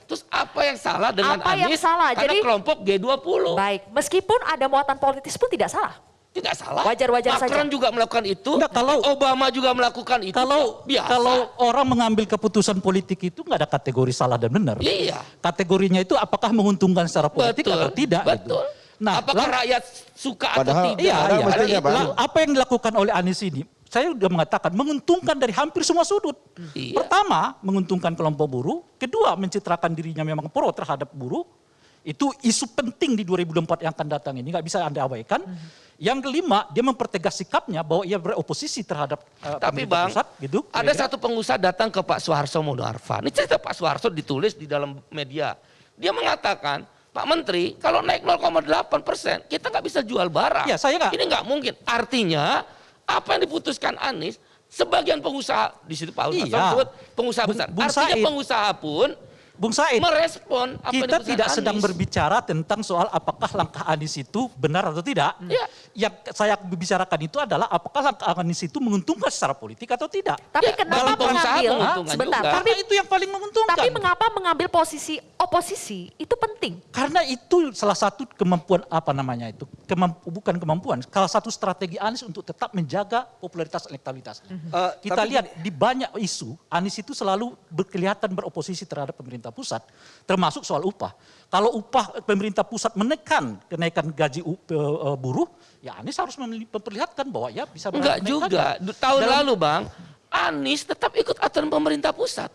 [SPEAKER 9] Terus apa yang salah dengan Anies? Karena kelompok G20.
[SPEAKER 2] Baik, meskipun ada muatan politis pun tidak salah.
[SPEAKER 9] Tidak salah.
[SPEAKER 2] Wajar-wajar saja.
[SPEAKER 9] Macron juga melakukan itu. Obama juga melakukan itu.
[SPEAKER 8] Kalau orang mengambil keputusan politik itu nggak ada kategori salah dan benar.
[SPEAKER 9] Iya.
[SPEAKER 8] Kategorinya itu apakah menguntungkan secara politik atau tidak.
[SPEAKER 9] Betul.
[SPEAKER 8] Nah,
[SPEAKER 9] apakah rakyat suka atau tidak?
[SPEAKER 8] Apa yang dilakukan oleh Anies ini? Saya sudah mengatakan menguntungkan dari hampir semua sudut. Pertama, menguntungkan kelompok buruh. Kedua, mencitrakan dirinya memang pro terhadap buruh. Itu isu penting di 2024 yang akan datang ini, nggak bisa Anda abaikan. Yang kelima, dia mempertegas sikapnya bahwa ia beroposisi terhadap
[SPEAKER 9] tapi Bang,
[SPEAKER 8] pusat, gitu.
[SPEAKER 9] Ada satu pengusaha datang ke Pak Soeharto Monoarfa. Ini cerita Pak Soeharto ditulis di dalam media. Dia mengatakan, Pak Menteri, kalau naik 0,8%, kita nggak bisa jual barang.
[SPEAKER 8] Ya, saya nggak.
[SPEAKER 9] Ini nggak mungkin. Artinya, apa yang diputuskan Anies, sebagian pengusaha di situ Pak sebut pengusaha besar. Artinya pengusaha pun
[SPEAKER 8] Bung Said,
[SPEAKER 9] merespon apa yang
[SPEAKER 8] kita tidak
[SPEAKER 9] Anies.
[SPEAKER 8] sedang berbicara tentang soal apakah langkah Anies itu benar atau tidak. Yang saya bicarakan itu adalah apakah langkah Anies itu menguntungkan secara politik atau tidak.
[SPEAKER 2] Tapi kenapa mengambil
[SPEAKER 8] sebentar? Karena itu yang paling menguntungkan.
[SPEAKER 2] Tapi mengapa mengambil posisi oposisi itu penting?
[SPEAKER 8] Karena itu salah satu kemampuan bukan kemampuan, salah satu strategi Anies untuk tetap menjaga popularitas elektabilitas. Kita lihat di banyak isu Anies itu selalu kelihatan beroposisi terhadap pemerintah pusat, termasuk soal upah. Kalau upah pemerintah pusat menekan kenaikan gaji buruh, ya Anies harus memperlihatkan bahwa ya bisa
[SPEAKER 9] enggak juga. Tahun lalu Bang, Anies tetap ikut aturan pemerintah pusat.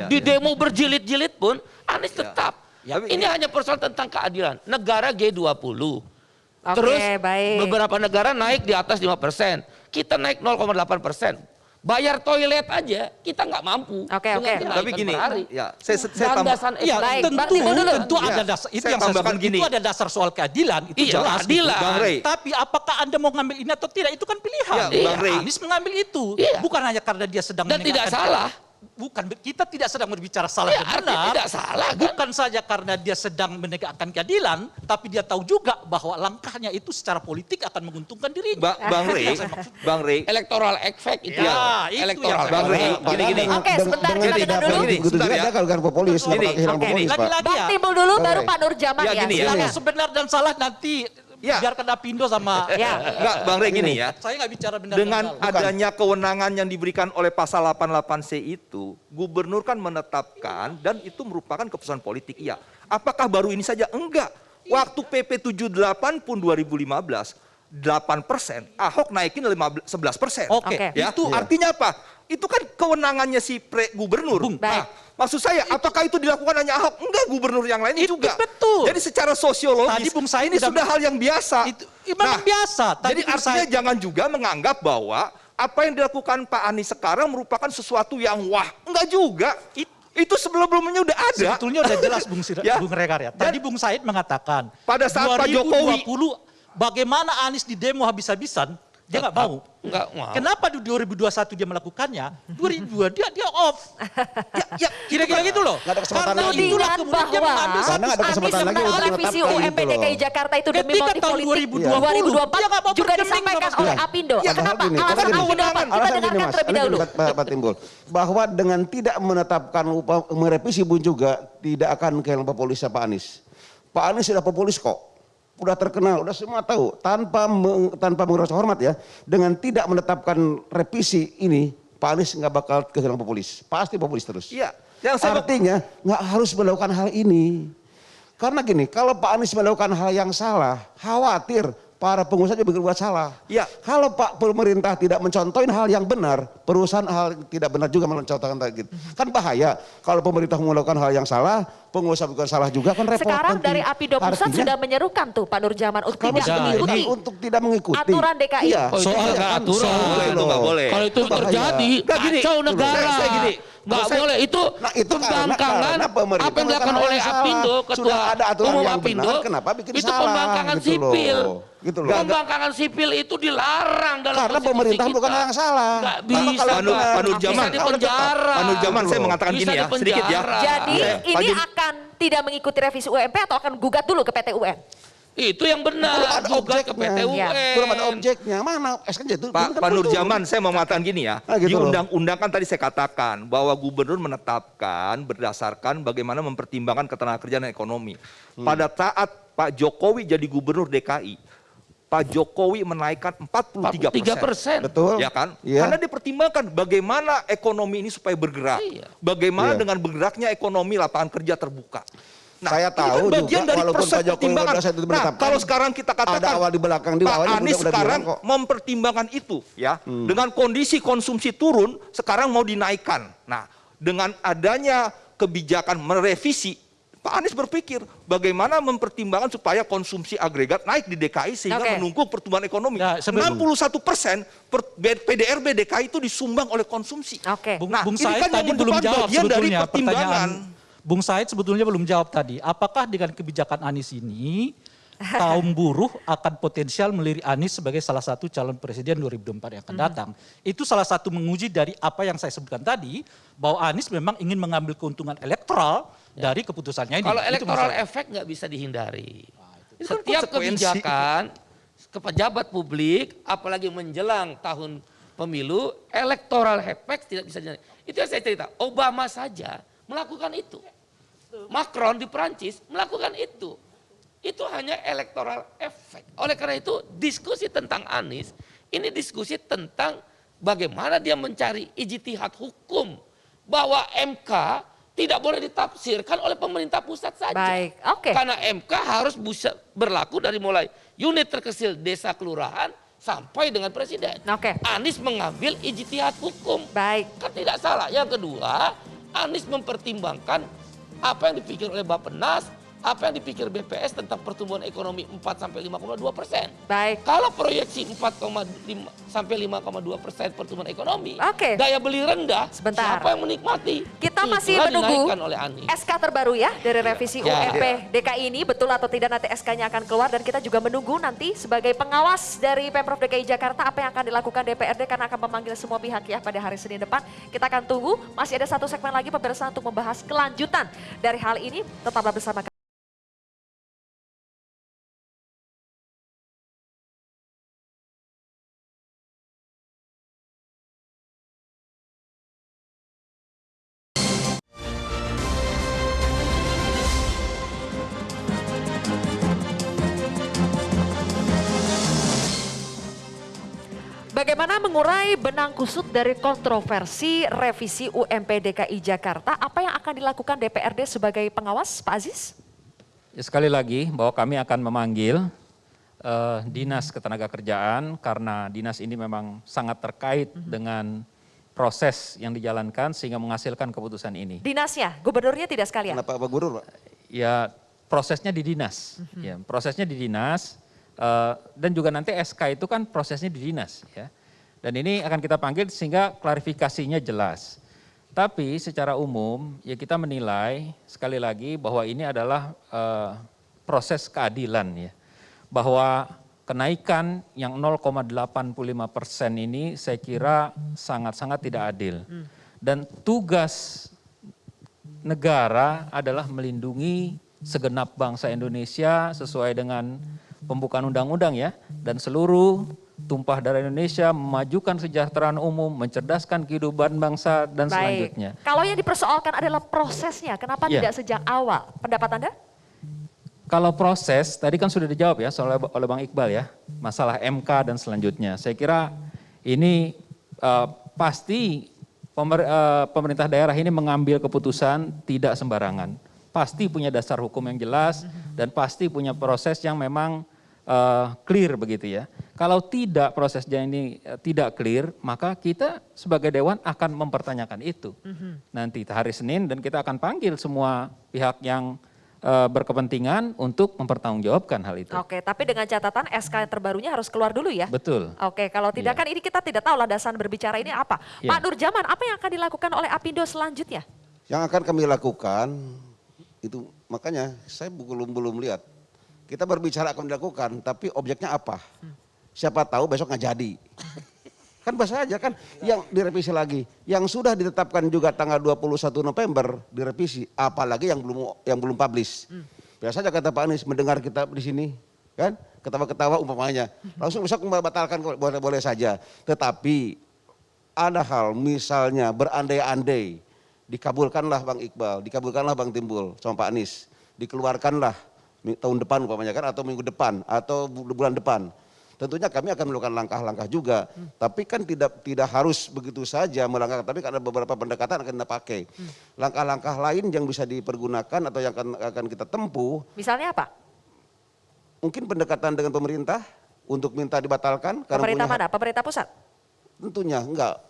[SPEAKER 9] Di demo berjilid-jilid pun Anies tetap. Ini hanya persoalan tentang keadilan. Negara G20. Terus beberapa negara naik di atas 5%. Kita naik 0,8%. Bayar toilet aja kita nggak mampu.
[SPEAKER 10] Tapi gini, saya tambah.
[SPEAKER 8] Tentu ada dasar. Itu yang saya tambahkan gini. Itu ada dasar soal keadilan. Itu jelas. Tapi apakah Anda mau ngambil ini atau tidak? Itu kan pilihan. Anies mengambil itu. Bukan hanya karena dia sedang
[SPEAKER 9] dan tidak salah.
[SPEAKER 8] bukan, kita tidak sedang berbicara salah
[SPEAKER 9] Ya,
[SPEAKER 8] dan
[SPEAKER 9] artinya
[SPEAKER 8] benar.
[SPEAKER 9] tidak salah, kan?
[SPEAKER 8] Bukan saja karena dia sedang menegakkan keadilan, tapi dia tahu juga bahwa langkahnya itu secara politik akan menguntungkan dirinya.
[SPEAKER 10] Bang Rey,
[SPEAKER 9] Electoral effect itu.
[SPEAKER 8] Ya, itu
[SPEAKER 9] Electoral.
[SPEAKER 8] yang
[SPEAKER 10] Bang Rey, gini.
[SPEAKER 1] Oke, sebentar kita dengar dulu.
[SPEAKER 5] Begitu juga
[SPEAKER 10] Sebentar ya.
[SPEAKER 5] ada kalau populis, nggak bakal kehilangan
[SPEAKER 1] Oke.
[SPEAKER 5] populis, Pak.
[SPEAKER 8] Lagi-lagi
[SPEAKER 1] Bang
[SPEAKER 8] ya,
[SPEAKER 1] Timbul dulu, baru
[SPEAKER 5] Oke.
[SPEAKER 1] Pak Nurjaman
[SPEAKER 10] Ya,
[SPEAKER 1] ya.
[SPEAKER 10] gini ya.
[SPEAKER 1] Silakan.
[SPEAKER 8] yang sebenar dan salah nanti
[SPEAKER 10] Ya.
[SPEAKER 8] biarkan Apindo sama.
[SPEAKER 1] Ya.
[SPEAKER 10] Enggak, Bang Rey gini ya.
[SPEAKER 8] Saya nggak bicara benar
[SPEAKER 10] Dengan
[SPEAKER 8] dan salah.
[SPEAKER 10] adanya kewenangan yang diberikan oleh pasal 88C itu, gubernur kan menetapkan dan itu merupakan keputusan politik. Iya. Apakah baru ini saja? Enggak. Waktu PP 78 pun 2015, 8%, Ahok naikin 11%.
[SPEAKER 8] Oke.
[SPEAKER 10] Ya,
[SPEAKER 1] Itu
[SPEAKER 10] artinya apa? Itu kan kewenangannya si gubernur.
[SPEAKER 1] Baik.
[SPEAKER 10] Maksud saya, apakah itu dilakukan hanya Ahok? Enggak, gubernur yang lain
[SPEAKER 8] Itu
[SPEAKER 10] juga.
[SPEAKER 8] betul.
[SPEAKER 10] Jadi secara sosiologis,
[SPEAKER 8] Tadi Bung Said
[SPEAKER 10] ini
[SPEAKER 8] udah-
[SPEAKER 10] sudah hal yang biasa.
[SPEAKER 8] Memang biasa.
[SPEAKER 10] Jadi
[SPEAKER 8] Bung
[SPEAKER 10] artinya
[SPEAKER 8] Said-
[SPEAKER 10] jangan juga menganggap bahwa apa yang dilakukan Pak Anies sekarang merupakan sesuatu yang wah. Enggak juga. Itu sebelum-sebelumnya udah ada.
[SPEAKER 8] Sebetulnya udah jelas
[SPEAKER 10] Ya.
[SPEAKER 8] Bung Regar ya. Tadi Bung Said mengatakan
[SPEAKER 10] Pada saat Pak Jokowi
[SPEAKER 8] 2020 bagaimana Anies di demo habis-habisan, dia nggak mau.
[SPEAKER 9] Nggak mau.
[SPEAKER 8] Kenapa di 2021 dia melakukannya? 2002 dia off. Ya, kira-kira gitu loh.
[SPEAKER 5] Nggak ada kesempatan
[SPEAKER 8] Karena
[SPEAKER 5] lagi.
[SPEAKER 8] itulah
[SPEAKER 1] Tudingan
[SPEAKER 8] kemudian dia
[SPEAKER 1] bahwa
[SPEAKER 8] mengambil
[SPEAKER 5] Karena nggak ada
[SPEAKER 1] Anies
[SPEAKER 5] kesempatan lagi
[SPEAKER 1] menolak
[SPEAKER 5] untuk
[SPEAKER 1] revisi
[SPEAKER 5] menetapkan
[SPEAKER 1] UMP
[SPEAKER 5] gitu loh.
[SPEAKER 1] DKI Jakarta itu demi
[SPEAKER 8] Ketika
[SPEAKER 1] motif
[SPEAKER 8] tahun
[SPEAKER 1] politik
[SPEAKER 8] 2020,
[SPEAKER 1] 2024
[SPEAKER 8] dia nggak mau
[SPEAKER 1] juga
[SPEAKER 8] bergeming
[SPEAKER 1] disampaikan
[SPEAKER 8] sama
[SPEAKER 1] oleh
[SPEAKER 8] sekali.
[SPEAKER 1] Apindo.
[SPEAKER 5] Ya,
[SPEAKER 1] Kenapa?
[SPEAKER 5] gini,
[SPEAKER 1] Alasan
[SPEAKER 5] gini.
[SPEAKER 1] Apindo apa? Kita
[SPEAKER 5] Alasan
[SPEAKER 1] dengarkan
[SPEAKER 5] gini, Mas.
[SPEAKER 1] terlebih
[SPEAKER 5] Ada
[SPEAKER 1] dahulu.
[SPEAKER 5] gini, Pak Timbul. Bahwa dengan tidak menetapkan merevisi pun juga tidak akan kehilangan populisnya Pak Anies. Pak Anies sudah populis kok. Udah terkenal, udah semua tahu. Tanpa mengurangi rasa hormat ya. Dengan tidak menetapkan revisi ini, Pak Anies nggak bakal kehilangan populis. Pasti populis terus.
[SPEAKER 10] Iya. Yang saya
[SPEAKER 5] Artinya nggak harus melakukan hal ini. Karena gini, kalau Pak Anies melakukan hal yang salah, khawatir para pengusaha juga berbuat salah.
[SPEAKER 10] Iya.
[SPEAKER 5] Kalau Pak pemerintah tidak mencontohin hal yang benar, perusahaan hal yang tidak benar juga mencontohkan gitu. Kan bahaya kalau pemerintah melakukan hal yang salah, pengusaha bukan salah juga kan repot.
[SPEAKER 1] Sekarang
[SPEAKER 5] nanti.
[SPEAKER 1] dari Apindo Pusat
[SPEAKER 5] Artinya,
[SPEAKER 1] sudah menyerukan tuh Pak Nurjaman untuk
[SPEAKER 5] kamu
[SPEAKER 1] tidak
[SPEAKER 5] sudah
[SPEAKER 1] mengikuti
[SPEAKER 5] menyerukan untuk tidak mengikuti
[SPEAKER 1] aturan DKI.
[SPEAKER 5] Iya.
[SPEAKER 9] Oh, itu
[SPEAKER 5] Soal
[SPEAKER 9] nggak
[SPEAKER 5] kan,
[SPEAKER 9] aturan.
[SPEAKER 5] soal
[SPEAKER 10] itu nggak boleh.
[SPEAKER 9] Kalau itu
[SPEAKER 5] bahaya.
[SPEAKER 9] terjadi,
[SPEAKER 10] Nggak, gini.
[SPEAKER 9] kacau negara.
[SPEAKER 10] Saya gini.
[SPEAKER 9] Nggak
[SPEAKER 10] Saya-
[SPEAKER 9] boleh. Itu
[SPEAKER 5] Nah, itu
[SPEAKER 9] pembangkangan
[SPEAKER 5] karena pemerintah
[SPEAKER 9] apa yang dilakukan
[SPEAKER 5] melakukan
[SPEAKER 9] oleh
[SPEAKER 5] hal yang
[SPEAKER 9] Apindo,
[SPEAKER 5] salah.
[SPEAKER 9] Ketua
[SPEAKER 5] Sudah ada aturan
[SPEAKER 9] Umum
[SPEAKER 5] yang
[SPEAKER 9] Apindo,
[SPEAKER 5] benar, kenapa bikin
[SPEAKER 9] itu
[SPEAKER 5] salah,
[SPEAKER 9] pembangkangan
[SPEAKER 5] gitu loh.
[SPEAKER 9] sipil.
[SPEAKER 5] Gitu loh.
[SPEAKER 9] Pembangkangan sipil itu dilarang dalam
[SPEAKER 5] Karena
[SPEAKER 9] konstitusi
[SPEAKER 5] pemerintah
[SPEAKER 9] kita.
[SPEAKER 5] bukan hal yang salah.
[SPEAKER 9] Nggak
[SPEAKER 5] Karena
[SPEAKER 9] bisa.
[SPEAKER 5] kalau
[SPEAKER 10] Pak Nurjaman.
[SPEAKER 9] Bisa dipenjara.
[SPEAKER 10] Pak Nurjaman, saya mengatakan
[SPEAKER 9] Bisa
[SPEAKER 10] gini ya, sedikit ya.
[SPEAKER 9] dipenjara.
[SPEAKER 1] Jadi
[SPEAKER 10] Pak
[SPEAKER 1] ini
[SPEAKER 10] Jun-
[SPEAKER 1] akan tidak mengikuti revisi UMP atau akan gugat dulu ke PT UN?
[SPEAKER 9] Itu yang benar.
[SPEAKER 5] Belum ada
[SPEAKER 9] Juga ke
[SPEAKER 5] objeknya.
[SPEAKER 9] PT UN.
[SPEAKER 5] Belum ada objeknya. Mana SKJ itu?
[SPEAKER 10] Pak Nurjaman, saya mau mengatakan gini ya.
[SPEAKER 5] Ah, gitu
[SPEAKER 10] Di
[SPEAKER 5] loh.
[SPEAKER 10] undang-undang kan tadi saya katakan bahwa gubernur menetapkan berdasarkan bagaimana mempertimbangkan ketenagakerjaan dan ekonomi. Pada saat Pak Jokowi jadi gubernur DKI, Pak Jokowi menaikkan 43%.
[SPEAKER 5] Betul.
[SPEAKER 10] Ya kan?
[SPEAKER 5] Iya.
[SPEAKER 10] Karena dipertimbangkan bagaimana ekonomi ini supaya bergerak.
[SPEAKER 9] Iya.
[SPEAKER 10] Bagaimana
[SPEAKER 5] Iya.
[SPEAKER 10] dengan bergeraknya ekonomi lapangan kerja terbuka.
[SPEAKER 5] Saya
[SPEAKER 10] ini
[SPEAKER 5] tahu
[SPEAKER 10] kan bagian
[SPEAKER 5] juga,
[SPEAKER 10] dari
[SPEAKER 5] walaupun
[SPEAKER 10] proses
[SPEAKER 5] Pak Jokowi
[SPEAKER 10] pertimbangan.
[SPEAKER 5] pada saat itu
[SPEAKER 10] Nah,
[SPEAKER 5] menetapkan,
[SPEAKER 10] kalau sekarang kita katakan
[SPEAKER 5] ada awal di belakang, di
[SPEAKER 10] Pak
[SPEAKER 5] awalnya
[SPEAKER 10] Anies
[SPEAKER 5] udah
[SPEAKER 10] sekarang
[SPEAKER 5] bilang kok.
[SPEAKER 10] mempertimbangkan itu ya. Dengan kondisi konsumsi turun, sekarang mau dinaikkan. Nah, dengan adanya kebijakan merevisi, Pak Anies berpikir bagaimana mempertimbangkan supaya konsumsi agregat naik di DKI sehingga
[SPEAKER 1] Oke.
[SPEAKER 10] menunggu pertumbuhan ekonomi.
[SPEAKER 8] Ya,
[SPEAKER 10] 61% PDRB DKI itu disumbang oleh konsumsi.
[SPEAKER 1] Oke.
[SPEAKER 8] Bung,
[SPEAKER 10] Nah,
[SPEAKER 8] Bung
[SPEAKER 10] ini
[SPEAKER 8] Said
[SPEAKER 10] kan yang
[SPEAKER 8] tadi belum
[SPEAKER 10] merupakan
[SPEAKER 8] jawab
[SPEAKER 10] bagian dari
[SPEAKER 8] sebetulnya
[SPEAKER 10] pertimbangan.
[SPEAKER 8] pertanyaan. Bung Said sebetulnya belum jawab tadi. Apakah dengan kebijakan Anies ini kaum buruh akan potensial melirik Anies sebagai salah satu calon presiden 2024 yang akan datang? Itu salah satu menguji dari apa yang saya sebutkan tadi, bahwa Anies memang ingin mengambil keuntungan elektoral dari keputusannya ini.
[SPEAKER 9] Kalau
[SPEAKER 8] Itu
[SPEAKER 9] electoral
[SPEAKER 8] masalah.
[SPEAKER 9] efek nggak bisa dihindari.
[SPEAKER 10] Itu kan
[SPEAKER 9] Setiap
[SPEAKER 10] konsekuensi.
[SPEAKER 9] kebijakan ke pejabat publik, apalagi menjelang tahun pemilu, electoral effect tidak bisa dihindari. Itu yang saya cerita. Obama saja melakukan itu. Macron di Perancis melakukan itu. Itu hanya electoral effect. Oleh karena itu diskusi tentang Anies, ini diskusi tentang bagaimana dia mencari ijtihad hukum. Bahwa MK tidak boleh ditafsirkan oleh pemerintah pusat saja.
[SPEAKER 1] Baik, oke.
[SPEAKER 9] Karena MK harus bisa berlaku dari mulai unit terkecil desa kelurahan sampai dengan presiden.
[SPEAKER 1] Oke.
[SPEAKER 9] Anies mengambil ijtihad hukum.
[SPEAKER 1] Baik.
[SPEAKER 9] Kan tidak salah. Yang kedua, Anies mempertimbangkan apa yang dipikir oleh Bappenas, Apa yang dipikir BPS tentang pertumbuhan ekonomi 4 sampai 5,2%.
[SPEAKER 2] Baik.
[SPEAKER 9] Kalau proyeksi 4,5 sampai 5,2% pertumbuhan ekonomi,
[SPEAKER 2] Oke.
[SPEAKER 9] daya beli rendah,
[SPEAKER 2] Sebentar.
[SPEAKER 9] siapa yang menikmati?
[SPEAKER 2] Kita masih
[SPEAKER 9] Itulah
[SPEAKER 2] menunggu
[SPEAKER 9] dinaikkan oleh Anies.
[SPEAKER 2] SK terbaru ya dari revisi
[SPEAKER 9] Ya.
[SPEAKER 2] UMP DKI ini, betul atau tidak nanti SK-nya akan keluar, dan kita juga menunggu nanti sebagai pengawas dari Pemprov DKI Jakarta apa yang akan dilakukan DPRD karena akan memanggil semua pihak ya pada hari Senin depan. Kita akan tunggu, masih ada satu segmen lagi pemirsa untuk membahas kelanjutan dari hal ini. Tetaplah bersama kami. Bagaimana mengurai benang kusut dari kontroversi revisi UMP DKI Jakarta? Apa yang akan dilakukan DPRD sebagai pengawas, Pak Aziz?
[SPEAKER 7] Ya, sekali lagi bahwa kami akan memanggil Dinas Ketenagakerjaan karena dinas ini memang sangat terkait dengan proses yang dijalankan sehingga menghasilkan keputusan ini.
[SPEAKER 2] Dinasnya, gubernurnya tidak sekalian?
[SPEAKER 5] Kenapa Pak Gubernur, Pak?
[SPEAKER 7] Ya, prosesnya di dinas. Ya, prosesnya di dinas. Dan juga nanti SK itu kan prosesnya di dinas ya. Dan ini akan kita panggil sehingga klarifikasinya jelas. Tapi secara umum ya kita menilai sekali lagi bahwa ini adalah proses keadilan ya. Bahwa kenaikan yang 0,85% ini saya kira sangat-sangat tidak adil. Dan tugas negara adalah melindungi segenap bangsa Indonesia sesuai dengan pembukaan undang-undang ya, dan seluruh tumpah darah Indonesia, memajukan kesejahteraan umum, mencerdaskan kehidupan bangsa dan selanjutnya.
[SPEAKER 2] Kalau yang dipersoalkan adalah prosesnya, kenapa tidak sejak awal? Pendapat Anda?
[SPEAKER 7] Kalau proses, tadi kan sudah dijawab ya oleh Bang Iqbal ya, masalah MK dan selanjutnya. Saya kira ini pasti pemerintah daerah ini mengambil keputusan tidak sembarangan. Pasti punya dasar hukum yang jelas dan pasti punya proses yang memang clear begitu ya. Kalau tidak prosesnya ini tidak clear, maka kita sebagai Dewan akan mempertanyakan itu. Nanti hari Senin dan kita akan panggil semua pihak yang berkepentingan untuk mempertanggungjawabkan hal itu.
[SPEAKER 2] Oke, tapi dengan catatan SK yang terbarunya harus keluar dulu ya?
[SPEAKER 7] Betul.
[SPEAKER 2] Oke, kalau tidak kan ini kita tidak tahu landasan berbicara ini apa.
[SPEAKER 7] Ya.
[SPEAKER 2] Pak Nurjaman, apa yang akan dilakukan oleh Apindo selanjutnya?
[SPEAKER 5] Yang akan kami lakukan, itu makanya saya belum lihat. Kita berbicara akan dilakukan, tapi objeknya apa? Siapa tahu besok nggak jadi. Kan bahasa aja kan, yang direvisi lagi. Yang sudah ditetapkan juga tanggal 21 November direvisi, apalagi yang belum publish. Biasa aja kata Pak Anies mendengar kita di sini, kan? Ketawa-ketawa umpamanya. Langsung besok membatalkan boleh saja. Tetapi ada hal misalnya berandai-andai, dikabulkanlah Bang Iqbal, dikabulkanlah Bang Timbul sama Pak Anies, dikeluarkanlah tahun depan umpamanya kan, atau minggu depan atau bulan depan. Tentunya kami akan melakukan langkah-langkah juga, tapi kan tidak harus begitu saja melangkah, tapi ada beberapa pendekatan akan kita pakai. Langkah-langkah lain yang bisa dipergunakan atau yang akan kita tempuh.
[SPEAKER 2] Misalnya apa?
[SPEAKER 5] Mungkin pendekatan dengan pemerintah untuk minta dibatalkan.
[SPEAKER 2] Pemerintah mana? Pemerintah pusat?
[SPEAKER 5] Tentunya enggak.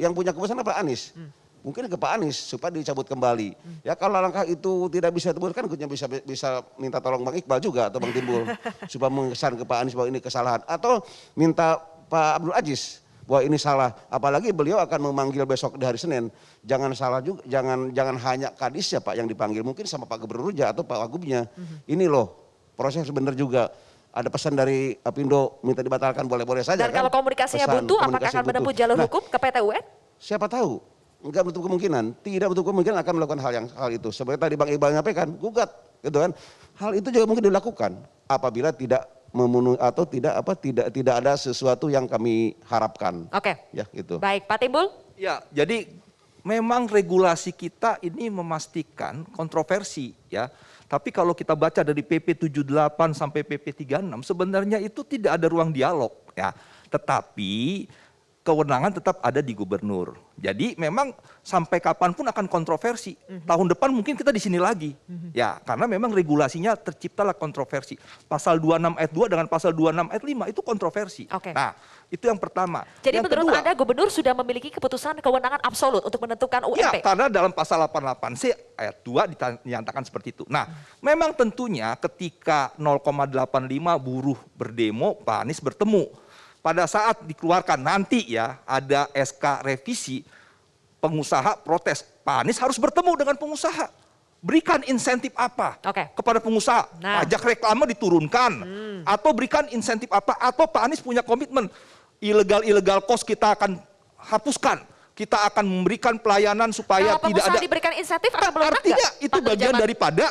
[SPEAKER 5] Yang punya keputusan Pak Anies. Mungkin ke Pak Anies supaya dicabut kembali. Ya kalau langkah itu tidak bisa ditemukan, bisa minta tolong Bang Iqbal juga atau Bang Timbul supaya mengesan ke Pak Anies bahwa ini kesalahan. Atau minta Pak Abdul Aziz bahwa ini salah. Apalagi beliau akan memanggil besok di hari Senin. Jangan salah juga, jangan hanya kadisnya Pak yang dipanggil, mungkin sama Pak Gubernur atau Pak Wagubnya. Ini loh proses benar juga. Ada pesan dari Apindo minta dibatalkan, boleh-boleh saja.
[SPEAKER 2] Dan kalau komunikasinya buntu, apakah akan menempuh jalur hukum ke PT UN?
[SPEAKER 5] Siapa tahu. Enggak menutup kemungkinan, tidak menutup kemungkinan akan melakukan hal itu. Seperti tadi Bang Iqbal menyampaikan, gugat, gitu kan. Hal itu juga mungkin dilakukan apabila tidak memenuhi atau tidak ada sesuatu yang kami harapkan.
[SPEAKER 2] Oke.
[SPEAKER 5] Ya, gitu.
[SPEAKER 2] Baik, Pak Timbul.
[SPEAKER 10] Ya, jadi memang regulasi kita ini memastikan kontroversi ya. Tapi kalau kita baca dari PP 78 sampai PP 36 sebenarnya itu tidak ada ruang dialog ya. Tetapi kewenangan tetap ada di gubernur. Jadi memang sampai kapanpun akan kontroversi. Tahun depan mungkin kita di sini lagi. Ya, karena memang regulasinya terciptalah kontroversi. Pasal 26 ayat 2 dengan pasal 26 ayat 5 itu kontroversi.
[SPEAKER 2] Oke.
[SPEAKER 10] Nah, Itu yang pertama.
[SPEAKER 2] Jadi
[SPEAKER 10] yang
[SPEAKER 2] menurut
[SPEAKER 10] kedua,
[SPEAKER 2] Anda gubernur sudah memiliki kewenangan absolut untuk menentukan
[SPEAKER 10] ya,
[SPEAKER 2] UMP?
[SPEAKER 10] karena dalam pasal 88C ayat 2 dinyatakan seperti itu. Nah, memang tentunya ketika 0,85 buruh berdemo, Pak Anies bertemu. Pada saat dikeluarkan nanti ya, ada SK revisi, pengusaha protes. Pak Anies harus bertemu dengan pengusaha. Berikan insentif apa kepada pengusaha. Pajak reklame diturunkan. Atau berikan insentif apa. Atau Pak Anies punya komitmen. Ilegal cost kita akan hapuskan. Kita akan memberikan pelayanan supaya
[SPEAKER 2] Kalau
[SPEAKER 10] tidak
[SPEAKER 2] pengusaha
[SPEAKER 10] ada.
[SPEAKER 2] diberikan insentif akan melunak
[SPEAKER 10] Artinya
[SPEAKER 2] nggak,
[SPEAKER 10] itu
[SPEAKER 2] Pak
[SPEAKER 10] bagian
[SPEAKER 2] Nurjaman?
[SPEAKER 10] daripada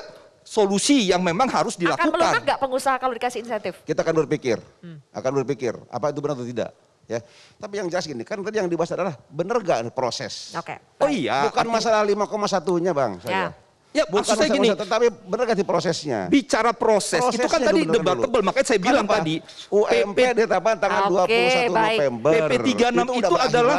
[SPEAKER 10] solusi yang memang harus
[SPEAKER 2] Akan melunak
[SPEAKER 10] dilakukan.
[SPEAKER 2] nggak pengusaha kalau dikasih insentif?
[SPEAKER 5] Kita akan berpikir apa itu benar atau tidak. Ya, tapi yang jelas gini, kan tadi yang dibahas adalah benar gak proses.
[SPEAKER 10] Oh iya.
[SPEAKER 5] Bukan masalah 5,1-nya Bang.
[SPEAKER 10] Ya,
[SPEAKER 5] Bukan
[SPEAKER 10] maksud saya
[SPEAKER 5] masalah
[SPEAKER 10] gini,
[SPEAKER 5] tapi benar gak sih prosesnya?
[SPEAKER 10] bicara proses, itu kan tadi debatable, makanya saya bilang
[SPEAKER 5] Kenapa?
[SPEAKER 10] tadi.
[SPEAKER 5] UMP ditetapkan tanggal 21 November.
[SPEAKER 10] PP 36 itu adalah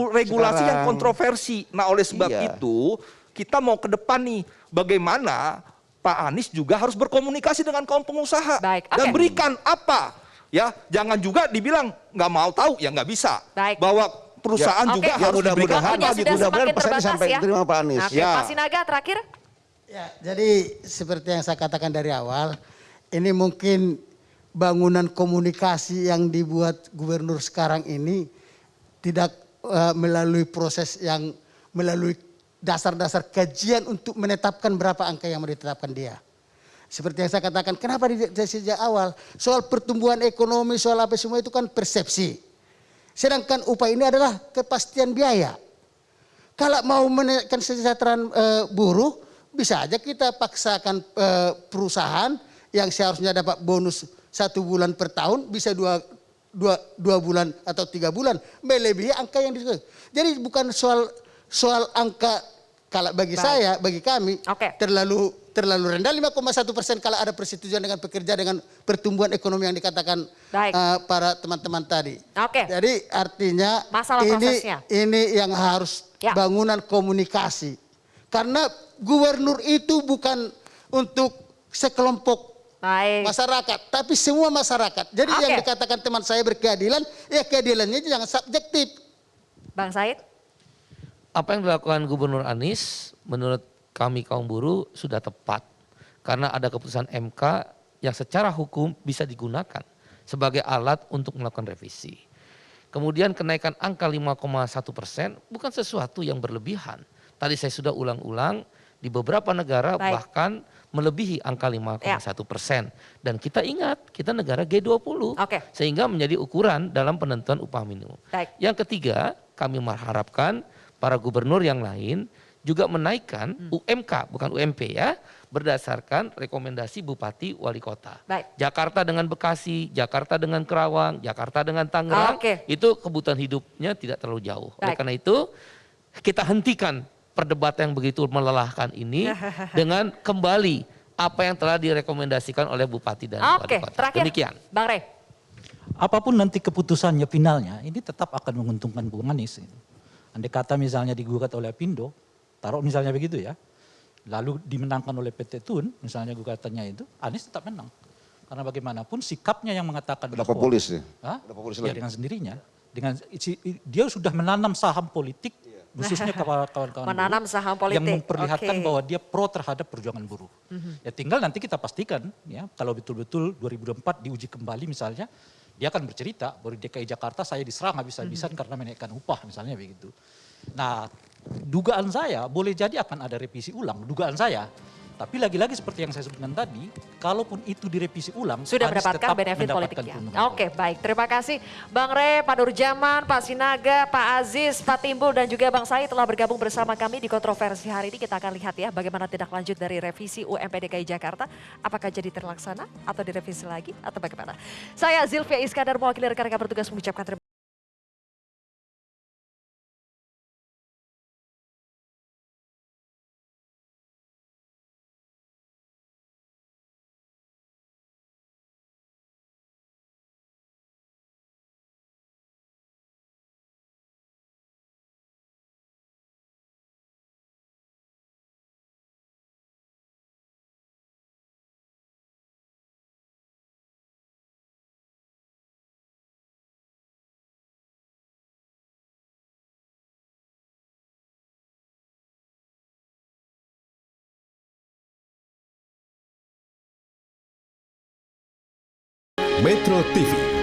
[SPEAKER 10] regulasi yang kontroversi. Nah, oleh sebab itu, kita mau ke depan nih, bagaimana Pak Anies juga harus berkomunikasi dengan kaum pengusaha. Dan berikan apa. Ya, jangan juga dibilang nggak mau tahu, ya nggak bisa. Bahwa perusahaan juga harus diberikan apa gitu.
[SPEAKER 5] Mudah-mudahan pesannya sampai diterima Pak Anies.
[SPEAKER 2] Pak Sinaga terakhir.
[SPEAKER 6] Ya, jadi seperti yang saya katakan dari awal, ini mungkin bangunan komunikasi yang dibuat gubernur sekarang ini tidak melalui proses yang melalui dasar-dasar kajian untuk menetapkan berapa angka yang mau ditetapkan dia. Seperti yang saya katakan, kenapa dari sejak awal soal pertumbuhan ekonomi, soal apa semua itu kan persepsi. Sedangkan upah ini adalah kepastian biaya. Kalau mau menaikkan kesejahteraan buruh, bisa aja kita paksakan perusahaan yang seharusnya dapat bonus 1 bulan per tahun, bisa dua bulan atau 3 bulan, melebihi angka yang disebut. Jadi bukan soal angka, kalau bagi saya, bagi kami, terlalu rendah 5,1% kalau ada persetujuan dengan pekerja dengan pertumbuhan ekonomi yang dikatakan para teman-teman tadi. Jadi artinya ini yang harus bangunan komunikasi. Karena gubernur itu bukan untuk sekelompok masyarakat, tapi semua masyarakat. Jadi yang dikatakan teman saya berkeadilan, ya keadilannya jangan subjektif.
[SPEAKER 2] Bang Said?
[SPEAKER 9] Apa yang dilakukan Gubernur Anies menurut kami kaum buruh sudah tepat. Karena ada keputusan MK yang secara hukum bisa digunakan sebagai alat untuk melakukan revisi. Kemudian kenaikan angka 5,1% bukan sesuatu yang berlebihan. Tadi saya sudah ulang-ulang, di beberapa negara bahkan melebihi angka 5,1%. Dan kita ingat, kita negara G20. Sehingga menjadi ukuran dalam penentuan upah minimum. Yang ketiga, kami mengharapkan para gubernur yang lain juga menaikkan UMK, bukan UMP ya, berdasarkan rekomendasi Bupati Wali Kota. Jakarta dengan Bekasi, Jakarta dengan Kerawang, Jakarta dengan Tangerang, itu kebutuhan hidupnya tidak terlalu jauh. Oleh karena itu, kita hentikan perdebatan yang begitu melelahkan ini dengan kembali apa yang telah direkomendasikan oleh Bupati dan Wali Kota.
[SPEAKER 2] Terakhir,
[SPEAKER 9] demikian.
[SPEAKER 2] Bang Rey.
[SPEAKER 8] Apapun nanti keputusannya finalnya, ini tetap akan menguntungkan Bung Anies. Andai kata misalnya digugat oleh Apindo, taruh misalnya begitu ya, lalu dimenangkan oleh PT Tun, misalnya gugatannya itu, Anies tetap menang. Karena bagaimanapun sikapnya yang mengatakan
[SPEAKER 5] Ada populis ya?
[SPEAKER 8] Ada populis ya, dengan sendirinya. Dia sudah menanam saham politik, khususnya kawan-kawan
[SPEAKER 2] menanam saham politik
[SPEAKER 8] yang memperlihatkan bahwa dia pro terhadap perjuangan buruh. Ya tinggal nanti kita pastikan ya, kalau betul-betul 2024 diuji kembali misalnya, dia akan bercerita bahwa di DKI Jakarta saya diserang habis-habisan karena menaikkan upah misalnya begitu. Nah, dugaan saya boleh jadi akan ada revisi ulang, dugaan saya. Tapi lagi-lagi seperti yang saya sebutkan tadi, kalaupun itu direvisi ulang,
[SPEAKER 2] sudah
[SPEAKER 8] Anies
[SPEAKER 2] mendapatkan
[SPEAKER 8] tetap
[SPEAKER 2] benefit
[SPEAKER 8] mendapatkan
[SPEAKER 2] politiknya.
[SPEAKER 8] keuntungan.
[SPEAKER 2] Oke, baik. Terima kasih Bang Rey, Pak Nurjaman, Pak Sinaga, Pak Aziz, Pak Timbul, dan juga Bang Said telah bergabung bersama kami di kontroversi hari ini. Kita akan lihat ya bagaimana tindak lanjut dari revisi UMP DKI Jakarta. Apakah jadi terlaksana atau direvisi lagi atau bagaimana? Saya Zilvia Iskandar mewakili rekan-rekan bertugas mengucapkan terima kasih.
[SPEAKER 13] Metro TV.